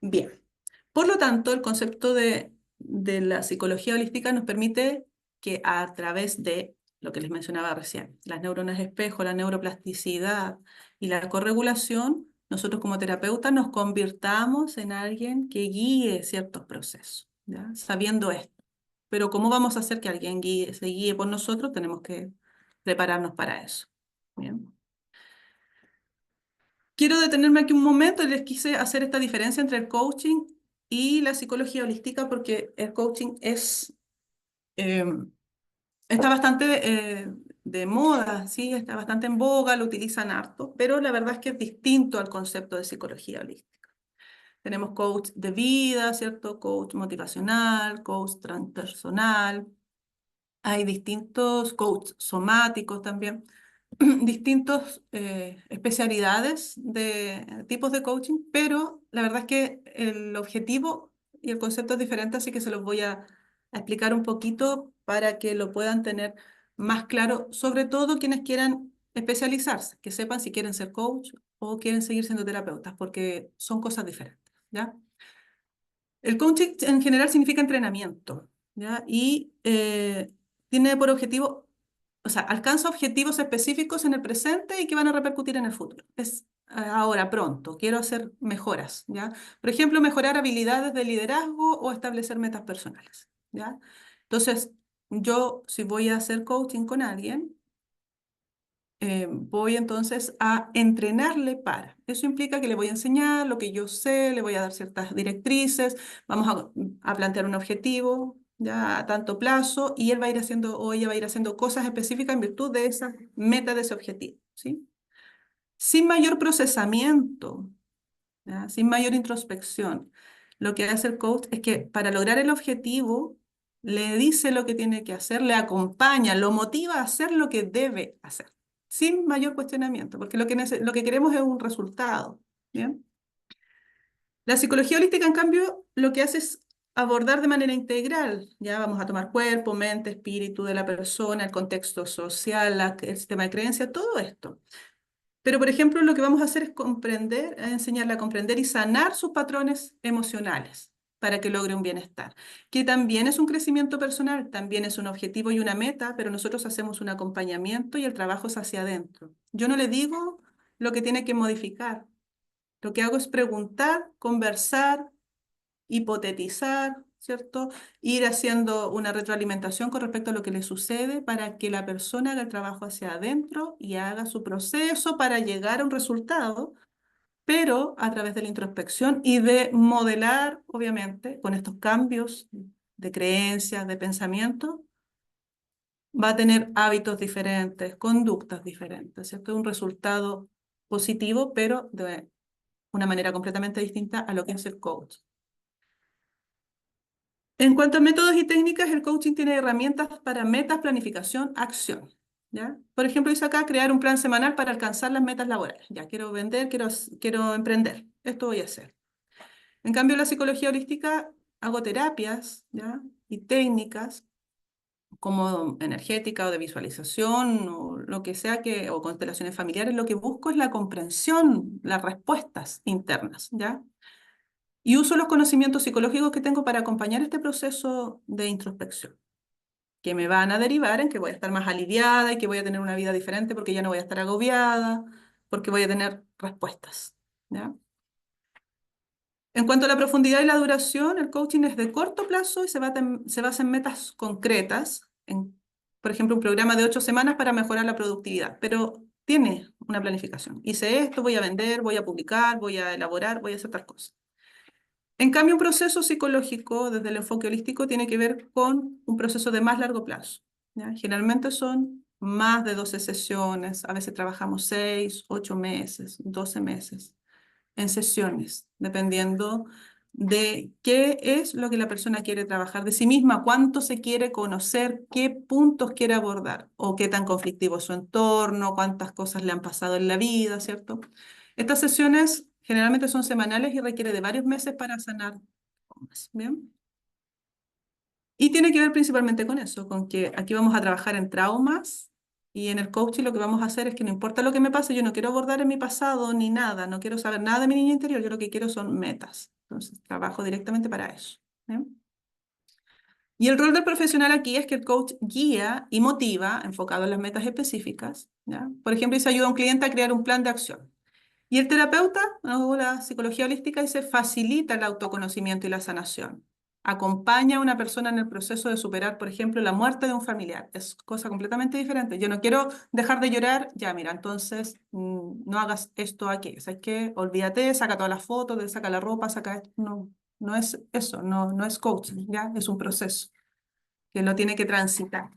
Bien. Por lo tanto, el concepto de la psicología holística nos permite que a través de lo que les mencionaba recién, las neuronas espejo, la neuroplasticidad y la corregulación, nosotros como terapeutas nos convirtamos en alguien que guíe ciertos procesos, ¿ya? Sabiendo esto. Pero ¿cómo vamos a hacer que alguien se guíe por nosotros? Tenemos que prepararnos para eso. Bien. quiero detenerme aquí un momento y les quise hacer esta diferencia entre el coaching y la psicología holística porque el coaching eh, está bastante de moda, ¿sí? Está bastante en boga, lo utilizan harto, pero la verdad es que es distinto al concepto de psicología holística. Tenemos coach de vida, ¿cierto? Coach motivacional, coach transpersonal. Hay distintos coaches somáticos también, distintas especialidades de tipos de coaching, pero la verdad es que el objetivo y el concepto es diferente, así que se los voy a explicar un poquito para que lo puedan tener más claro, sobre todo quienes quieran especializarse, que sepan si quieren ser coach o quieren seguir siendo terapeutas, porque son cosas diferentes, ¿ya? El coaching en general significa entrenamiento, ¿ya? Y tiene por objetivo, o sea, alcanza objetivos específicos en el presente y que van a repercutir en el futuro. Es ahora, pronto, quiero hacer mejoras, ¿ya? Por ejemplo, mejorar habilidades de liderazgo o establecer metas personales, ¿ya? Entonces, yo si voy a hacer coaching con alguien, voy entonces a entrenarle para. Eso implica que le voy a enseñar lo que yo sé, le voy a dar ciertas directrices, vamos a plantear un objetivo ya a tanto plazo y él va a ir haciendo o ella va a ir haciendo cosas específicas en virtud de esa meta, de ese objetivo, ¿sí? Sin mayor procesamiento, ¿ya? Sin mayor introspección. Lo que hace el coach es que para lograr el objetivo le dice lo que tiene que hacer, le acompaña, lo motiva a hacer lo que debe hacer, sin mayor cuestionamiento, porque lo que queremos es un resultado, ¿bien? La psicología holística, en cambio, lo que hace es abordar de manera integral, ya vamos a tomar cuerpo, mente, espíritu de la persona, el contexto social, el sistema de creencias, todo esto. Pero, por ejemplo, lo que vamos a hacer es comprender, a enseñarle a comprender y sanar sus patrones emocionales para que logre un bienestar, que también es un crecimiento personal, también es un objetivo y una meta, pero nosotros hacemos un acompañamiento y el trabajo es hacia adentro. Yo no le digo lo que tiene que modificar, lo que hago es preguntar, conversar, hipotetizar, ¿cierto? Ir haciendo una retroalimentación con respecto a lo que le sucede para que la persona haga el trabajo hacia adentro y haga su proceso para llegar a un resultado, pero a través de la introspección y de modelar, obviamente, con estos cambios de creencias, de pensamiento, va a tener hábitos diferentes, conductas diferentes, ¿cierto? Un resultado positivo, pero de una manera completamente distinta a lo que es el coach. En cuanto a métodos y técnicas, el coaching tiene herramientas para metas, planificación, acción, ¿ya? Por ejemplo, dice acá crear un plan semanal para alcanzar las metas laborales. Ya, quiero vender, quiero emprender. Esto voy a hacer. En cambio, la psicología holística, hago terapias, ¿ya? Y técnicas como energética o de visualización o lo que sea o constelaciones familiares. Lo que busco es la comprensión, las respuestas internas, ¿ya? Y uso los conocimientos psicológicos que tengo para acompañar este proceso de introspección, que me van a derivar en que voy a estar más aliviada y que voy a tener una vida diferente porque ya no voy a estar agobiada, porque voy a tener respuestas, ¿ya? En cuanto a la profundidad y la duración, el coaching es de corto plazo y se basa en metas concretas, por ejemplo, un programa de 8 semanas para mejorar la productividad, pero tiene una planificación. Hice esto, voy a vender, voy a publicar, voy a elaborar, voy a hacer tal cosa. En cambio, un proceso psicológico desde el enfoque holístico tiene que ver con un proceso de más largo plazo, ¿ya? Generalmente son más de 12 sesiones, a veces trabajamos 6, 8 meses, 12 meses en sesiones, dependiendo de qué es lo que la persona quiere trabajar de sí misma, cuánto se quiere conocer, qué puntos quiere abordar, o qué tan conflictivo es su entorno, cuántas cosas le han pasado en la vida, ¿cierto? Estas sesiones generalmente son semanales y requiere de varios meses para sanar traumas, ¿bien? Y tiene que ver principalmente con eso, con que aquí vamos a trabajar en traumas y en el coaching lo que vamos a hacer es que no importa lo que me pase, yo no quiero abordar en mi pasado ni nada, no quiero saber nada de mi niña interior, yo lo que quiero son metas. Entonces trabajo directamente para eso, ¿bien? Y el rol del profesional aquí es que el coach guía y motiva, enfocado en las metas específicas, ¿ya? Por ejemplo, se ayuda a un cliente a crear un plan de acción. Y el terapeuta, o la psicología holística, dice facilita el autoconocimiento y la sanación. acompaña a una persona en el proceso de superar, por ejemplo, la muerte de un familiar. Es cosa completamente diferente. Yo no quiero dejar de llorar, ya mira, entonces no hagas esto aquí. O sea, es que olvídate, saca todas las fotos, saca la ropa, saca esto. No, no es eso, no es coaching, ¿ya? Es un proceso que lo tiene que transitar.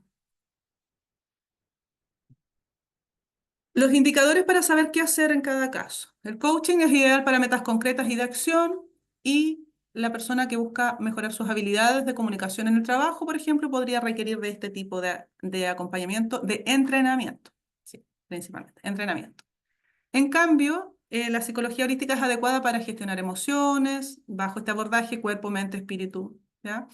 Los indicadores para saber qué hacer en cada caso. El coaching es ideal para metas concretas y de acción, y la persona que busca mejorar sus habilidades de comunicación en el trabajo, por ejemplo, podría requerir de este tipo de acompañamiento, de entrenamiento. Sí, principalmente, entrenamiento. En cambio, la psicología holística es adecuada para gestionar emociones, bajo este abordaje cuerpo, mente, espíritu, ¿ya?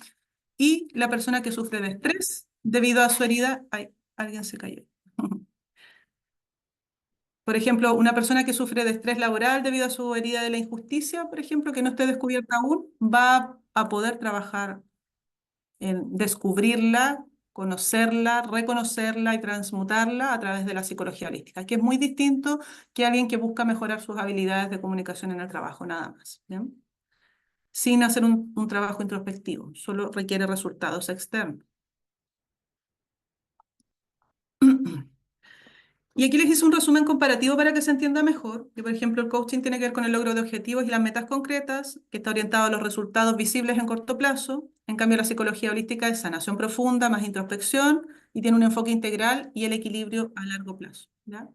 Y la persona que sufre de estrés debido a su herida, ay, alguien se cayó. Por ejemplo, una persona que sufre de estrés laboral debido a su herida de la injusticia, por ejemplo, que no esté descubierta aún, va a poder trabajar en descubrirla, conocerla, reconocerla y transmutarla a través de la psicología holística, que es muy distinto que alguien que busca mejorar sus habilidades de comunicación en el trabajo, nada más, ¿bien? Sin hacer un trabajo introspectivo, solo requiere resultados externos. Y aquí les hice un resumen comparativo para que se entienda mejor, que por ejemplo el coaching tiene que ver con el logro de objetivos y las metas concretas, que está orientado a los resultados visibles en corto plazo. En cambio la psicología holística es sanación profunda, más introspección, y tiene un enfoque integral y el equilibrio a largo plazo, ¿ya?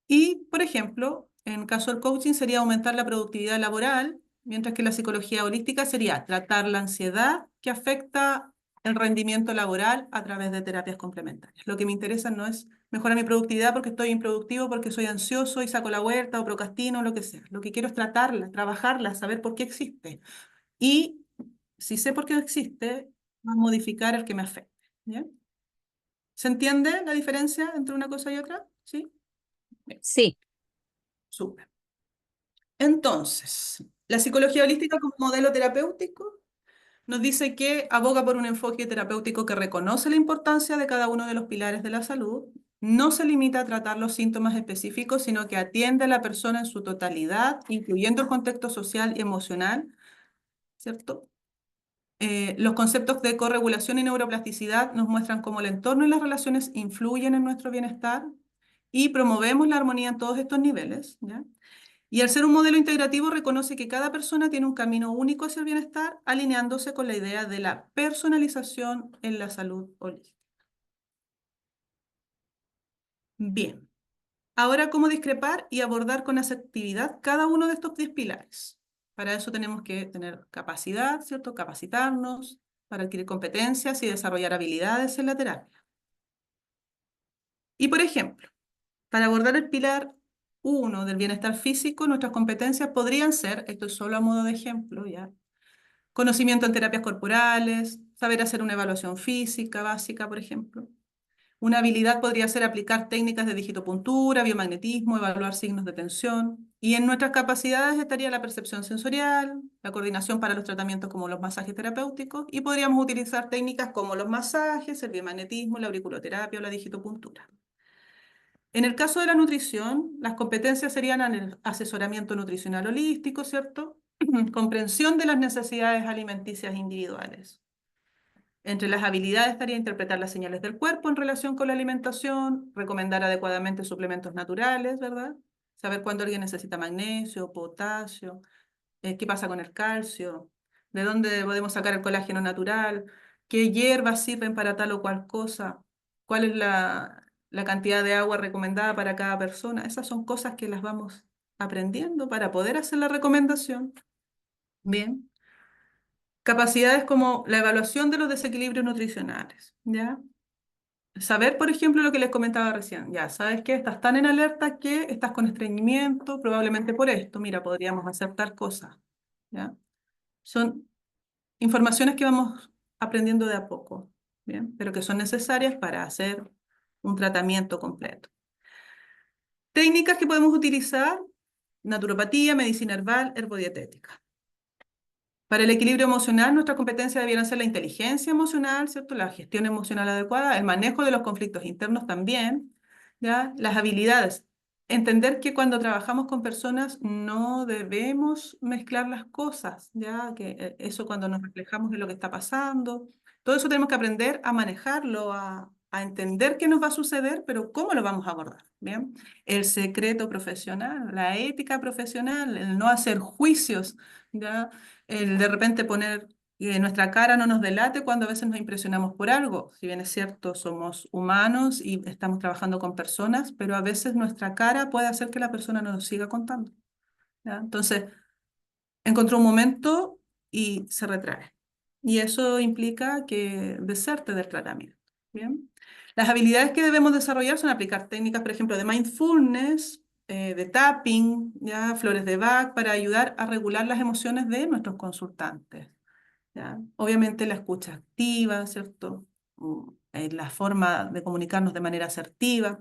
Y, por ejemplo, en caso del coaching sería aumentar la productividad laboral, mientras que la psicología holística sería tratar la ansiedad que afecta el rendimiento laboral a través de terapias complementarias. Lo que me interesa no es mejorar mi productividad porque estoy improductivo, porque soy ansioso y saco la huerta o procrastino o lo que sea. Lo que quiero es tratarla, trabajarla, saber por qué existe. Y si sé por qué existe, va a modificar el que me afecte. ¿Bien? ¿Se entiende la diferencia entre una cosa y otra? ¿Sí? Bien, Sí, súper. Entonces, la psicología holística como modelo terapéutico nos dice que aboga por un enfoque terapéutico que reconoce la importancia de cada uno de los pilares de la salud, no se limita a tratar los síntomas específicos, sino que atiende a la persona en su totalidad, incluyendo el contexto social y emocional, ¿cierto? Los conceptos de corregulación y neuroplasticidad nos muestran cómo el entorno y las relaciones influyen en nuestro bienestar, y promovemos la armonía en todos estos niveles, ¿ya? Y al ser un modelo integrativo reconoce que cada persona tiene un camino único hacia el bienestar, alineándose con la idea de la personalización en la salud holística. Bien, ahora cómo discrepar y abordar con asertividad cada uno de estos 10 pilares. Para eso tenemos que tener capacidad, ¿cierto? Capacitarnos para adquirir competencias y desarrollar habilidades en la terapia. Y por ejemplo, para abordar el pilar 1 del bienestar físico, nuestras competencias podrían ser, esto es solo a modo de ejemplo, ¿ya? Conocimiento en terapias corporales, saber hacer una evaluación física básica, por ejemplo. Una habilidad podría ser aplicar técnicas de digitopuntura, biomagnetismo, evaluar signos de tensión. Y en nuestras capacidades estaría la percepción sensorial, la coordinación para los tratamientos como los masajes terapéuticos, y podríamos utilizar técnicas como los masajes, el biomagnetismo, la auriculoterapia o la digitopuntura. En el caso de la nutrición, las competencias serían en el asesoramiento nutricional holístico, ¿cierto? Comprensión de las necesidades alimenticias individuales. Entre las habilidades estaría interpretar las señales del cuerpo en relación con la alimentación, recomendar adecuadamente suplementos naturales, ¿verdad? Saber cuándo alguien necesita magnesio, potasio, qué pasa con el calcio, de dónde podemos sacar el colágeno natural, qué hierbas sirven para tal o cual cosa, cuál es la cantidad de agua recomendada para cada persona. Esas son cosas que las vamos aprendiendo para poder hacer la recomendación. Bien. Capacidades como la evaluación de los desequilibrios nutricionales, ¿ya? Saber, por ejemplo, lo que les comentaba recién, ya, ¿sabes qué? Estás tan en alerta que estás con estreñimiento, probablemente por esto, mira, podríamos hacer tal cosa, ¿ya? Son informaciones que vamos aprendiendo de a poco, ¿bien? Pero que son necesarias para hacer un tratamiento completo. Técnicas que podemos utilizar: naturopatía, medicina herbal, herbodietética. Para el equilibrio emocional, nuestra competencia debieran ser la inteligencia emocional, ¿cierto? La gestión emocional adecuada, el manejo de los conflictos internos también, ¿ya? Las habilidades entender que cuando trabajamos con personas no debemos mezclar las cosas, ya que eso cuando nos reflejamos en lo que está pasando, todo eso tenemos que aprender a manejarlo, a entender qué nos va a suceder, pero cómo lo vamos a abordar, ¿bien? El secreto profesional, la ética profesional, el no hacer juicios, ¿ya? El de repente poner que nuestra cara no nos delate cuando a veces nos impresionamos por algo. Si bien es cierto, somos humanos y estamos trabajando con personas, pero a veces nuestra cara puede hacer que la persona no nos siga contando, ¿ya? Entonces, encontró un momento y se retrae. Y eso implica que deserte del tratamiento. ¿Bien? Las habilidades que debemos desarrollar son aplicar técnicas, por ejemplo, de mindfulness, de tapping, ¿ya? Flores de Bach, para ayudar a regular las emociones de nuestros consultantes. ¿Ya? Obviamente la escucha activa, ¿cierto? La forma de comunicarnos de manera asertiva,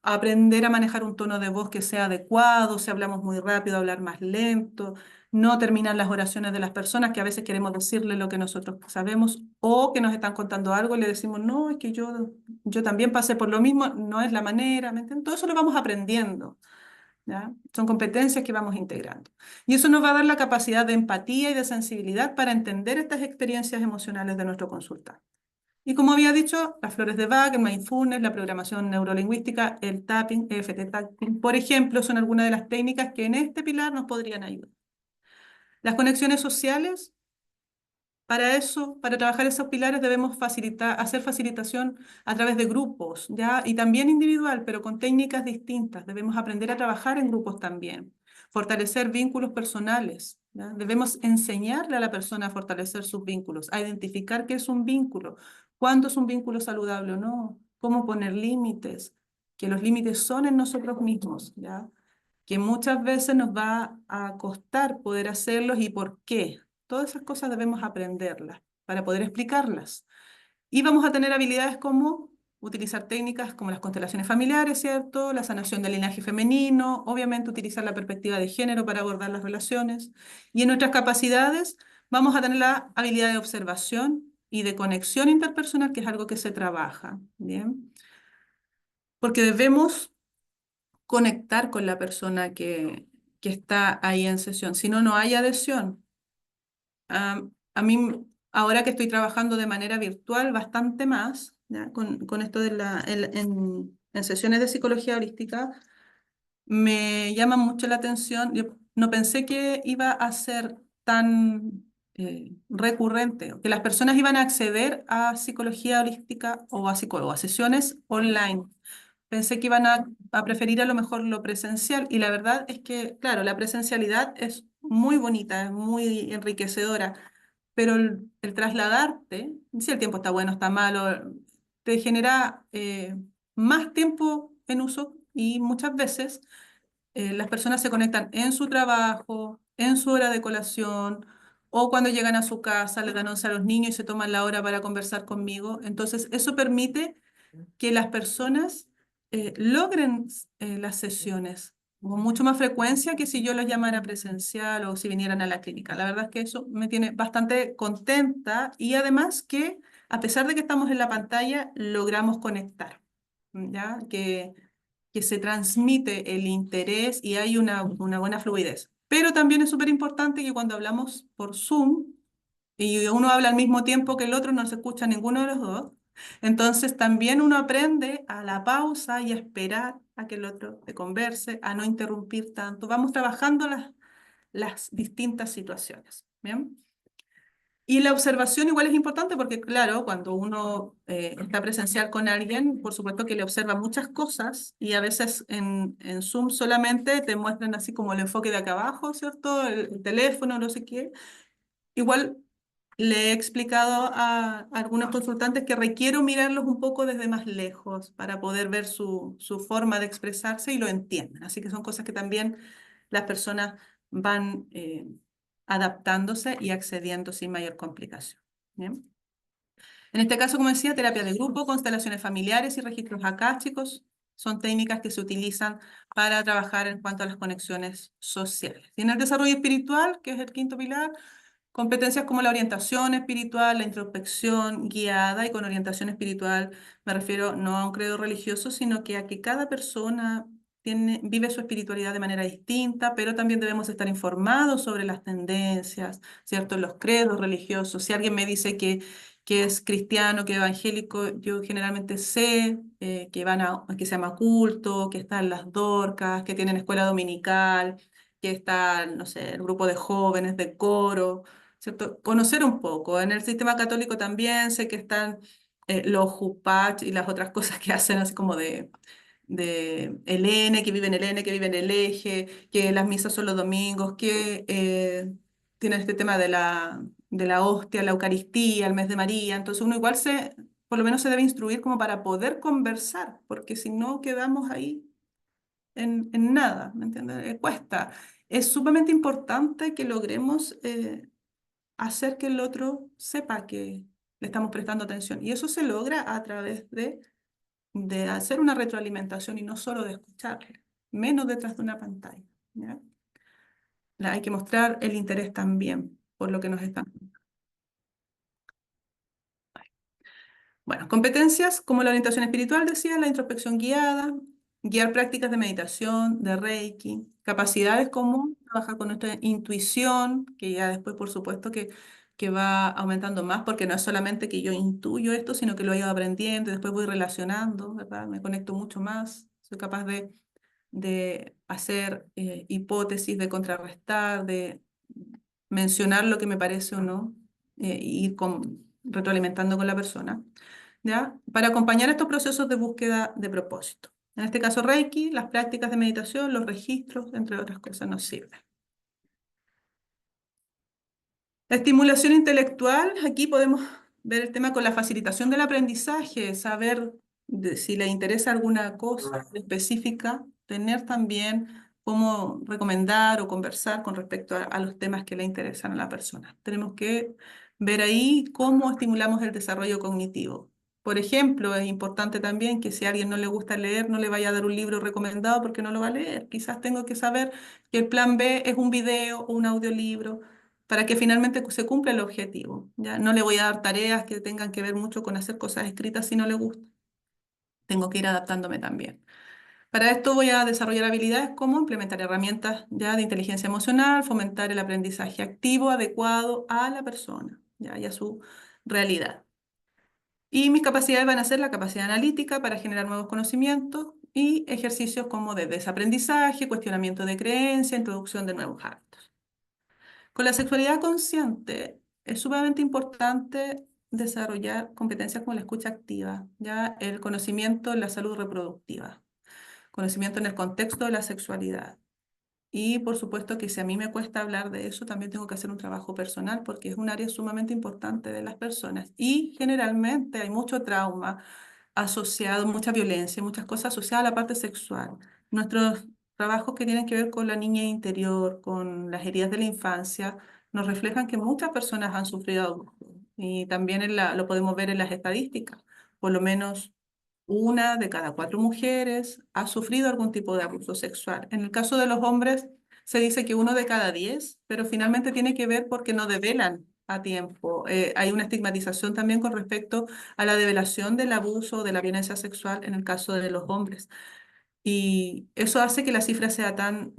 aprender a manejar un tono de voz que sea adecuado, si hablamos muy rápido, hablar más lento, no terminar las oraciones de las personas, que a veces queremos decirle lo que nosotros sabemos o que nos están contando algo y le decimos, no, es que yo también pasé por lo mismo, no es la manera, ¿me entiendes? Todo eso lo vamos aprendiendo. ¿Ya? Son competencias que vamos integrando. Y eso nos va a dar la capacidad de empatía y de sensibilidad para entender estas experiencias emocionales de nuestro consultante. Y como había dicho, las flores de Bach, el mindfulness, la programación neurolingüística, el tapping, EFT tapping, por ejemplo, son algunas de las técnicas que en este pilar nos podrían ayudar. Las conexiones sociales. Para eso, para trabajar esos pilares debemos hacer facilitación a través de grupos, ¿ya? Y también individual, pero con técnicas distintas. Debemos aprender a trabajar en grupos también. Fortalecer vínculos personales, ¿ya? Debemos enseñarle a la persona a fortalecer sus vínculos, a identificar qué es un vínculo, cuándo es un vínculo saludable o no, cómo poner límites, que los límites son en nosotros mismos, ¿ya? Que muchas veces nos va a costar poder hacerlos y por qué. Todas esas cosas debemos aprenderlas para poder explicarlas. Y vamos a tener habilidades como utilizar técnicas como las constelaciones familiares, ¿cierto? La sanación del linaje femenino, obviamente utilizar la perspectiva de género para abordar las relaciones. Y en nuestras capacidades vamos a tener la habilidad de observación y de conexión interpersonal, que es algo que se trabaja, ¿bien? Porque debemos conectar con la persona que está ahí en sesión, si no, no hay adhesión. A mí, ahora que estoy trabajando de manera virtual bastante más, ¿ya? Con esto de en sesiones de psicología holística, me llama mucho la atención. Yo no pensé que iba a ser tan recurrente, que las personas iban a acceder a psicología holística o a psicólogo, a sesiones online. Pensé que iban a preferir a lo mejor lo presencial y la verdad es que, claro, la presencialidad es muy bonita, es muy enriquecedora, pero el trasladarte, si el tiempo está bueno, está malo, te genera más tiempo en uso y muchas veces las personas se conectan en su trabajo, en su hora de colación o cuando llegan a su casa, le dan once a los niños y se toman la hora para conversar conmigo. Entonces, eso permite que las personas logren las sesiones con mucho más frecuencia que si yo los llamara presencial o si vinieran a la clínica. La verdad es que eso me tiene bastante contenta y además que a pesar de que estamos en la pantalla, logramos conectar, ¿ya? Que se transmite el interés y hay una buena fluidez. Pero también es súper importante que cuando hablamos por Zoom y uno habla al mismo tiempo que el otro, no se escucha ninguno de los dos. Entonces también uno aprende a la pausa y a esperar a que el otro te converse, a no interrumpir tanto. Vamos trabajando las distintas situaciones. ¿Bien? Y la observación igual es importante porque, claro, cuando uno está presencial con alguien, por supuesto que le observa muchas cosas y a veces en Zoom solamente te muestran así como el enfoque de acá abajo, ¿cierto? El teléfono, no sé qué. Igual le he explicado a algunos consultantes que requiero mirarlos un poco desde más lejos para poder ver su forma de expresarse y lo entienden. Así que son cosas que también las personas van adaptándose y accediendo sin mayor complicación. ¿Bien? En este caso, como decía, terapia de grupo, constelaciones familiares y registros akáshicos son técnicas que se utilizan para trabajar en cuanto a las conexiones sociales. Y en el desarrollo espiritual, que es el quinto pilar, competencias como la orientación espiritual, la introspección guiada, y con orientación espiritual me refiero no a un credo religioso, sino que a que cada persona vive su espiritualidad de manera distinta, pero también debemos estar informados sobre las tendencias, ¿cierto? Los credos religiosos. Si alguien me dice que es cristiano, que es evangélico, yo generalmente sé que se llama culto, que están las Dorcas, que tienen escuela dominical, que está, no sé, el grupo de jóvenes, de coro, ¿cierto? Conocer un poco. En el sistema católico también sé que están los jupach y las otras cosas que hacen así como de el N, que vive en el N, que vive en el eje, que las misas son los domingos, que tienen este tema de la hostia, la Eucaristía, el mes de María. Entonces uno igual por lo menos se debe instruir como para poder conversar, porque si no quedamos ahí en nada, ¿me entiendes? Cuesta. Es sumamente importante que logremos hacer que el otro sepa que le estamos prestando atención. Y eso se logra a través de hacer una retroalimentación y no solo de escucharle, menos detrás de una pantalla, ¿ya? Hay que mostrar el interés también por lo que nos están. Bueno, competencias como la orientación espiritual, decía, la introspección guiada, guiar prácticas de meditación, de Reiki, capacidades como trabajar con nuestra intuición, que ya después, por supuesto, que va aumentando más, porque no es solamente que yo intuyo esto, sino que lo he ido aprendiendo y después voy relacionando, ¿verdad? Me conecto mucho más, soy capaz de hacer hipótesis, de contrarrestar, de mencionar lo que me parece o no, y ir retroalimentando con la persona, ¿ya? Para acompañar estos procesos de búsqueda de propósito. En este caso, Reiki, las prácticas de meditación, los registros, entre otras cosas, nos sirven. La estimulación intelectual, aquí podemos ver el tema con la facilitación del aprendizaje, saber si le interesa alguna cosa específica, tener también cómo recomendar o conversar con respecto a los temas que le interesan a la persona. Tenemos que ver ahí cómo estimulamos el desarrollo cognitivo. Por ejemplo, es importante también que si a alguien no le gusta leer, no le vaya a dar un libro recomendado porque no lo va a leer. Quizás tengo que saber que el plan B es un video o un audiolibro para que finalmente se cumpla el objetivo. ¿Ya? No le voy a dar tareas que tengan que ver mucho con hacer cosas escritas si no le gusta. Tengo que ir adaptándome también. Para esto voy a desarrollar habilidades como implementar herramientas ya de inteligencia emocional, fomentar el aprendizaje activo adecuado a la persona, ya, y a su realidad. Y mis capacidades van a ser la capacidad analítica para generar nuevos conocimientos y ejercicios como de desaprendizaje, cuestionamiento de creencia, introducción de nuevos hábitos. Con la sexualidad consciente es sumamente importante desarrollar competencias como la escucha activa, ya el conocimiento en la salud reproductiva, conocimiento en el contexto de la sexualidad. Y por supuesto que si a mí me cuesta hablar de eso, también tengo que hacer un trabajo personal porque es un área sumamente importante de las personas. Y generalmente hay mucho trauma asociado, mucha violencia, muchas cosas asociadas a la parte sexual. Nuestros trabajos que tienen que ver con la niña interior, con las heridas de la infancia, nos reflejan que muchas personas han sufrido abuso. Y también lo podemos ver en las estadísticas. Por lo menos una de cada 4 mujeres ha sufrido algún tipo de abuso sexual. En el caso de los hombres, se dice que 1 de cada 10, pero finalmente tiene que ver porque no develan a tiempo. Hay una estigmatización también con respecto a la develación del abuso o de la violencia sexual en el caso de los hombres. Y eso hace que la cifra sea tan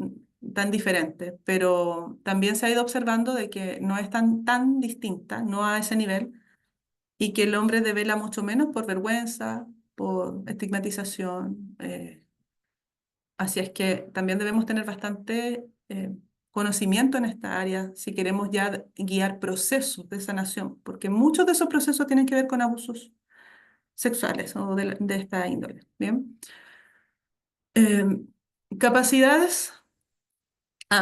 diferente, pero también se ha ido observando de que no es tan distinta, no a ese nivel, y que el hombre devela mucho menos por vergüenza, por estigmatización. Así es que también debemos tener bastante conocimiento en esta área si queremos ya guiar procesos de sanación, porque muchos de esos procesos tienen que ver con abusos sexuales o de esta índole. Bien. Capacidades.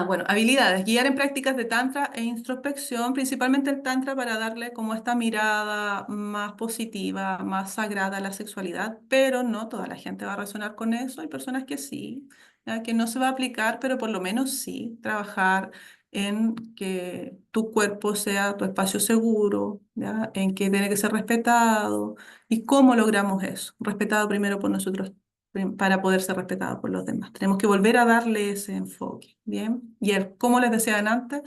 Bueno, habilidades. Guiar en prácticas de tantra e introspección, principalmente el tantra para darle como esta mirada más positiva, más sagrada a la sexualidad, pero no toda la gente va a resonar con eso. Hay personas que sí, ya, que no se va a aplicar, pero por lo menos sí trabajar en que tu cuerpo sea tu espacio seguro, ya, en que tiene que ser respetado. ¿Y cómo logramos eso? Respetado primero por nosotros para poder ser respetado por los demás. Tenemos que volver a darle ese enfoque, ¿bien? Y como les decía antes,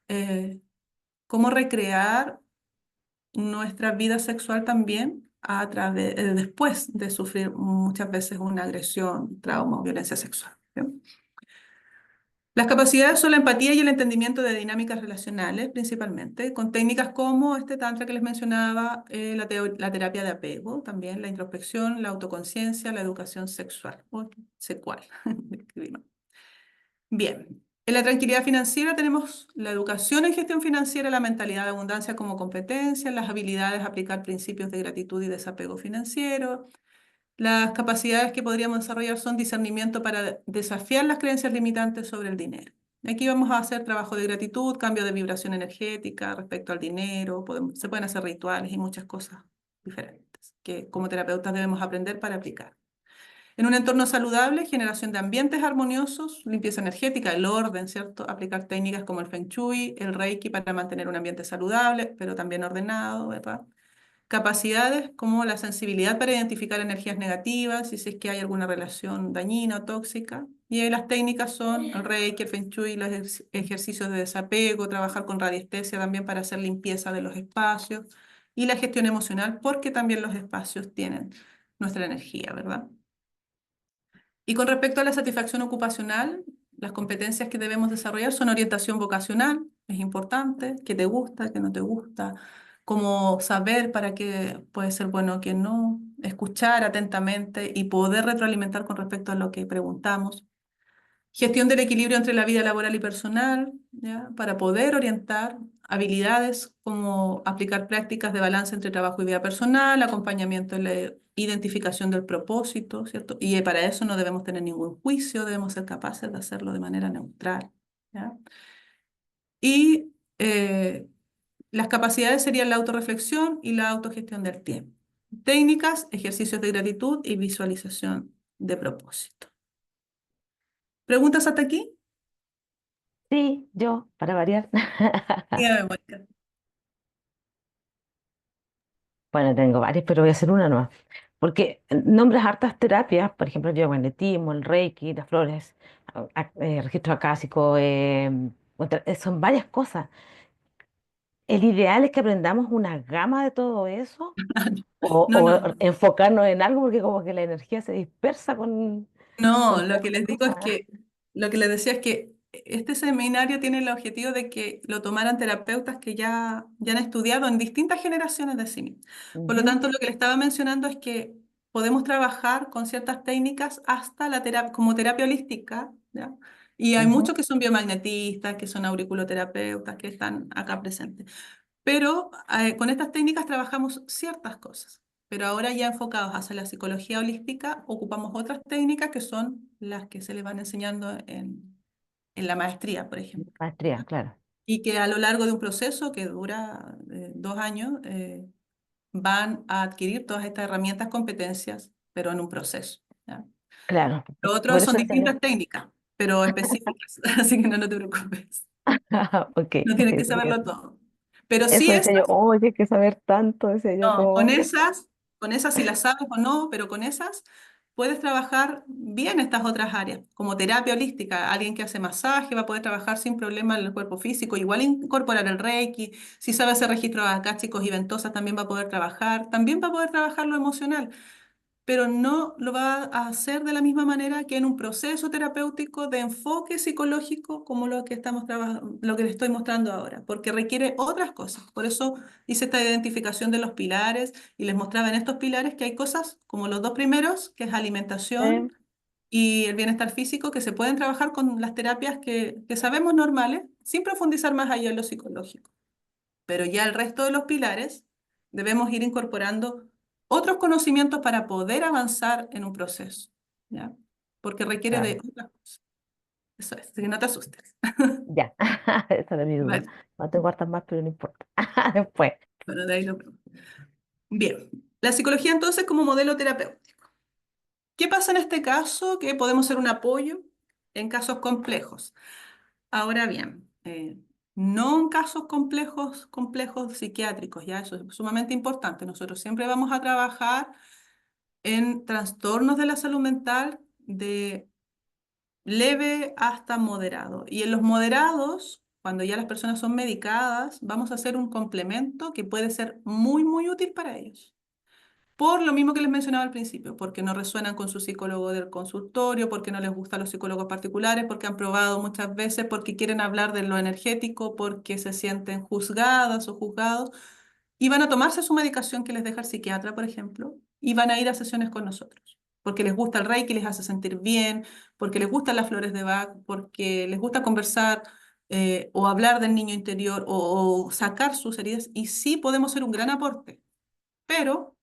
eh, cómo recrear nuestra vida sexual también a través, después de sufrir muchas veces una agresión, trauma o violencia sexual. ¿Sí? Las capacidades son la empatía y el entendimiento de dinámicas relacionales, principalmente, con técnicas como este tantra que les mencionaba, la terapia de apego, también la introspección, la autoconciencia, la educación sexual, o secual. Escribí mal. Bien, en la tranquilidad financiera tenemos la educación en gestión financiera, la mentalidad de abundancia como competencia, las habilidades de aplicar principios de gratitud y desapego financiero. Las capacidades que podríamos desarrollar son discernimiento para desafiar las creencias limitantes sobre el dinero. Aquí vamos a hacer trabajo de gratitud, cambio de vibración energética respecto al dinero, se pueden hacer rituales y muchas cosas diferentes que como terapeutas debemos aprender para aplicar. En un entorno saludable, generación de ambientes armoniosos, limpieza energética, el orden, ¿cierto? Aplicar técnicas como el Feng Shui, el Reiki para mantener un ambiente saludable, pero también ordenado, ¿verdad? Capacidades como la sensibilidad para identificar energías negativas y si es que hay alguna relación dañina o tóxica. Y ahí las técnicas son el Reiki, el Feng Shui, los ejercicios de desapego, trabajar con radiestesia también para hacer limpieza de los espacios y la gestión emocional porque también los espacios tienen nuestra energía, ¿verdad? Y con respecto a la satisfacción ocupacional, las competencias que debemos desarrollar son orientación vocacional, es importante, qué te gusta, qué no te gusta, cómo saber para qué puede ser bueno o qué no, escuchar atentamente y poder retroalimentar con respecto a lo que preguntamos. Gestión del equilibrio entre la vida laboral y personal, ¿ya? Para poder orientar habilidades como aplicar prácticas de balance entre trabajo y vida personal, acompañamiento en la identificación del propósito, ¿cierto? Y para eso no debemos tener ningún juicio, debemos ser capaces de hacerlo de manera neutral, ¿ya? Y las capacidades serían la autorreflexión y la autogestión del tiempo. Técnicas, ejercicios de gratitud y visualización de propósito. ¿Preguntas hasta aquí? Sí, yo, para variar. Dígame, Mónica. Bueno, tengo varias, pero voy a hacer una nueva. Porque nombres hartas terapias, por ejemplo, el magnetismo, el Reiki, las flores, registro acásico, son varias cosas. El ideal es que aprendamos una gama de todo eso No, no, o no. enfocarnos en algo porque como que la energía se dispersa No, con lo que tanta les digo es cosa. que, lo que les decía es que este seminario tiene el objetivo de que lo tomaran terapeutas que ya han estudiado en distintas generaciones de sí. Por lo Ujú, tanto, lo que le estaba mencionando es que podemos trabajar con ciertas técnicas hasta la terapia, como terapia holística, ¿ya? Y hay ujú. muchos que son biomagnetistas, que son auriculoterapeutas, que están acá presentes. Pero con estas técnicas trabajamos ciertas cosas. Pero ahora ya enfocados hacia la psicología holística, ocupamos otras técnicas que son las que se les van enseñando en la maestría, por ejemplo. Maestría, claro. Y que a lo largo de un proceso que dura 2 años, van a adquirir todas estas herramientas, competencias, pero en un proceso, ¿ya? Claro. Lo otro Por son eso enseño. distintas técnicas, pero específicas, así que no, no te preocupes. Ok, No ok. tienes que saberlo todo. Pero sí Eso es. decía yo, oh, hay que saber tanto, decía yo, No, como, con esas si las sabes o no, pero con esas puedes trabajar bien estas otras áreas, como terapia holística, alguien que hace masaje va a poder trabajar sin problema en el cuerpo físico, igual incorporar el Reiki, si sabe hacer registros akáshicos y ventosas también va a poder trabajar, también va a poder trabajar lo emocional, pero no lo va a hacer de la misma manera que en un proceso terapéutico de enfoque psicológico como lo que estamos trabajando, lo que les estoy mostrando ahora, porque requiere otras cosas. Por eso hice esta identificación de los pilares y les mostraba en estos pilares que hay cosas como los dos primeros, que es eh, alimentación y el bienestar físico, que se pueden trabajar con las terapias que sabemos normales, sin profundizar más allá en lo psicológico. Pero ya el resto de los pilares debemos ir incorporando otros conocimientos para poder avanzar en un proceso, ¿ya? Porque requiere de claro, otras cosas. Eso es, así que no te asustes. ya, esa era mi duda. Vale, No tengo hartas más, pero no importa. Después, bueno, de ahí lo vemos. Bien, la psicología entonces como modelo terapéutico. ¿Qué pasa en este caso? Que podemos ser un apoyo en casos complejos. Ahora bien, no en casos complejos, complejos psiquiátricos, ya eso es sumamente importante. Nosotros siempre vamos a trabajar en trastornos de la salud mental de leve hasta moderado. Y en los moderados, cuando ya las personas son medicadas, vamos a hacer un complemento que puede ser muy, muy útil para ellos. por lo mismo que les mencionaba al principio, porque no resuenan con su psicólogo del consultorio, porque no les gustan los psicólogos particulares, porque han probado muchas veces, porque quieren hablar de lo energético, porque se sienten juzgadas o juzgados, y van a tomarse su medicación que les deja el psiquiatra, por ejemplo, y van a ir a sesiones con nosotros, porque les gusta el Reiki, les hace sentir bien, porque les gustan las flores de Bach, porque les gusta conversar o hablar del niño interior o sacar sus heridas, y sí podemos ser un gran aporte, pero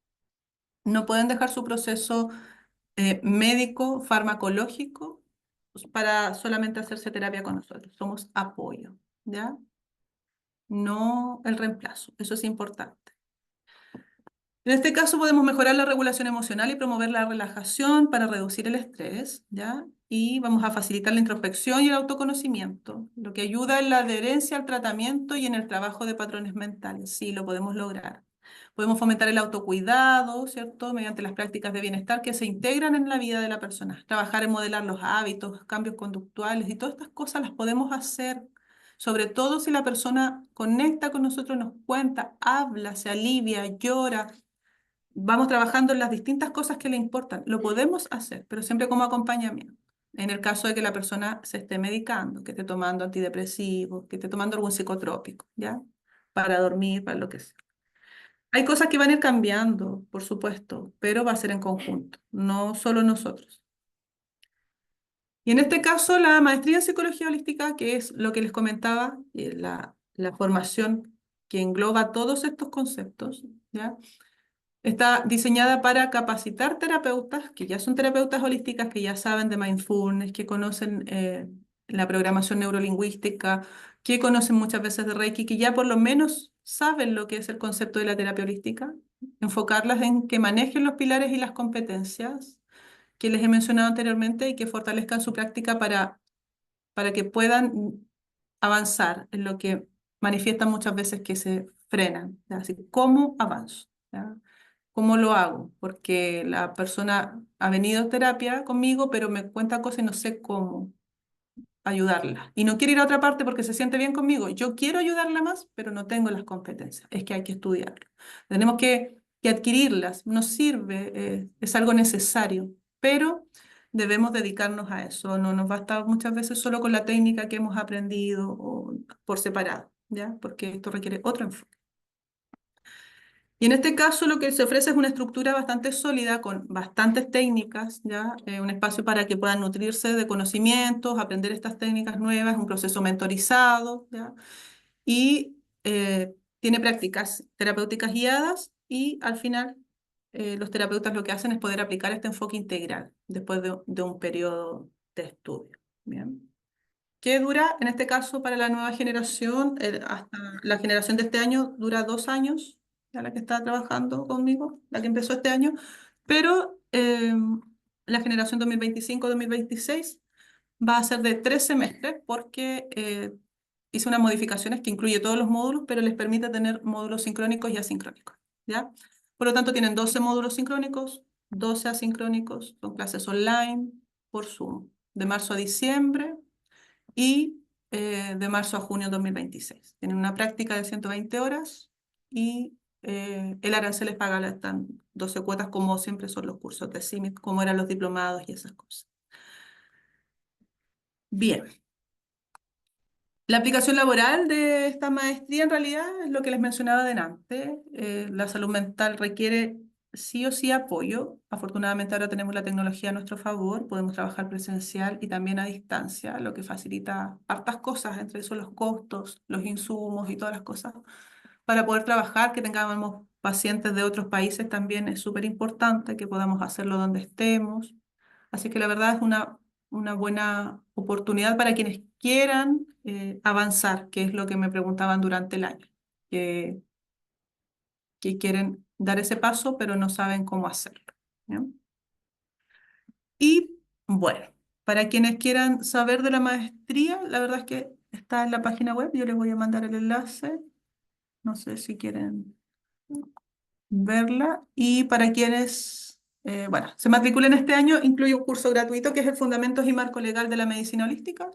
no pueden dejar su proceso médico, farmacológico, pues, para solamente hacerse terapia con nosotros. Somos apoyo, ¿ya? No el reemplazo. Eso es importante. En este caso podemos mejorar la regulación emocional y promover la relajación para reducir el estrés, ¿ya? Y vamos a facilitar la introspección y el autoconocimiento, lo que ayuda en la adherencia al tratamiento y en el trabajo de patrones mentales. Sí, lo podemos lograr. Podemos fomentar el autocuidado, ¿cierto? Mediante las prácticas de bienestar que se integran en la vida de la persona. Trabajar en modelar los hábitos, cambios conductuales y todas estas cosas las podemos hacer, sobre todo si la persona conecta con nosotros, nos cuenta, habla, se alivia, llora. Vamos trabajando en las distintas cosas que le importan. Lo podemos hacer, pero siempre como acompañamiento. En el caso de que la persona se esté medicando, que esté tomando antidepresivos, que esté tomando algún psicotrópico, ¿ya? Para dormir, para lo que sea. Hay cosas que van a ir cambiando, por supuesto, pero va a ser en conjunto, no solo nosotros. Y en este caso, la maestría en psicología holística, que es lo que les comentaba, la formación que engloba todos estos conceptos, ¿ya? Está diseñada para capacitar terapeutas, que ya son terapeutas holísticas, que ya saben de mindfulness, que conocen la programación neurolingüística, que conocen muchas veces de Reiki, que ya por lo menos saben lo que es el concepto de la terapia holística, enfocarlas en que manejen los pilares y las competencias que les he mencionado anteriormente y que fortalezcan su práctica para que puedan avanzar en lo que manifiestan muchas veces que se frenan. ¿Ya? Así, ¿cómo avanzo? ¿Ya? ¿Cómo lo hago? Porque la persona ha venido a terapia conmigo, pero me cuenta cosas y no sé cómo ayudarla. Y no quiere ir a otra parte porque se siente bien conmigo. Yo quiero ayudarla más, pero no tengo las competencias. Es que hay que estudiarlo. Tenemos que adquirirlas. Nos sirve, es algo necesario, pero debemos dedicarnos a eso. No nos basta muchas veces solo con la técnica que hemos aprendido o por separado, ¿ya? Porque esto requiere otro enfoque. Y en este caso lo que se ofrece es una estructura bastante sólida con bastantes técnicas, ¿ya? Un espacio para que puedan nutrirse de conocimientos, aprender estas técnicas nuevas, un proceso mentorizado, ¿ya? Y tiene prácticas terapéuticas guiadas y al final los terapeutas lo que hacen es poder aplicar este enfoque integral después de un periodo de estudio, ¿bien? Que dura, en este caso, para la nueva generación, hasta la generación de este año, dura 2 años, ya la que está trabajando conmigo, la que empezó este año, pero la generación 2025-2026 va a ser de 3 semestres porque hice unas modificaciones que incluye todos los módulos, pero les permite tener módulos sincrónicos y asincrónicos, ¿ya? Por lo tanto, tienen 12 módulos sincrónicos, 12 asincrónicos, son clases online por Zoom, de marzo a diciembre y de marzo a junio de 2026. Tienen una práctica de 120 horas y el arancel les paga están 12 cuotas como siempre son los cursos de CIMIC, como eran los diplomados y esas cosas. Bien. La aplicación laboral de esta maestría en realidad es lo que les mencionaba delante. La salud mental requiere sí o sí apoyo. Afortunadamente ahora tenemos la tecnología a nuestro favor, podemos trabajar presencial y también a distancia, lo que facilita hartas cosas, entre eso los costos, los insumos y todas las cosas. Para poder trabajar, que tengamos pacientes de otros países también es súper importante, que podamos hacerlo donde estemos. Así que la verdad es una buena oportunidad para quienes quieran avanzar, que es lo que me preguntaban durante el año, que, que quieren dar ese paso, pero no saben cómo hacerlo. ¿Ya? Y bueno, para quienes quieran saber de la maestría, la verdad es que está en la página web, yo les voy a mandar el enlace, no sé si quieren verla. Y para quienes, bueno, se matriculen este año, incluye un curso gratuito que es el Fundamentos y Marco Legal de la Medicina Holística.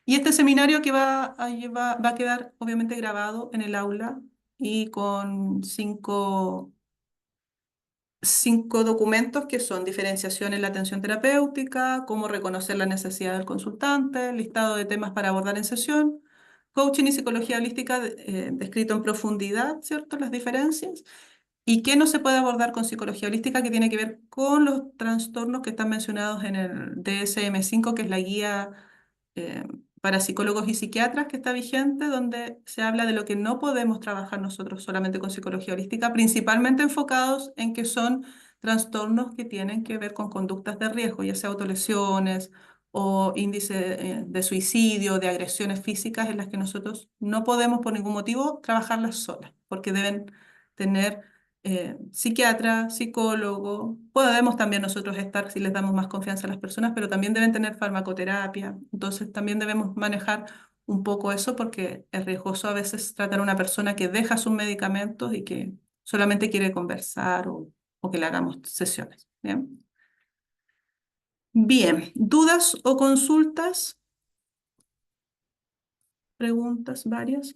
Y este seminario que va a quedar obviamente grabado en el aula y con 5 5 documentos que son diferenciación en la atención terapéutica, cómo reconocer la necesidad del consultante, listado de temas para abordar en sesión, coaching y psicología holística descrito en profundidad, ¿cierto? Las diferencias. ¿Y qué no se puede abordar con psicología holística que tiene que ver con los trastornos que están mencionados en el DSM-5, que es la guía eh, para psicólogos y psiquiatras que está vigente, donde se habla de lo que no podemos trabajar nosotros solamente con psicología holística, principalmente enfocados en que son trastornos que tienen que ver con conductas de riesgo, ya sea autolesiones o índice de suicidio, de agresiones físicas, en las que nosotros no podemos por ningún motivo trabajarlas solas, porque deben tener psiquiatra, psicólogo, podemos también nosotros estar si les damos más confianza a las personas, pero también deben tener farmacoterapia, entonces también debemos manejar un poco eso porque es riesgoso a veces tratar a una persona que deja sus medicamentos y que solamente quiere conversar o que le hagamos sesiones. ¿Bien? Bien, ¿dudas o consultas? ¿Preguntas varias?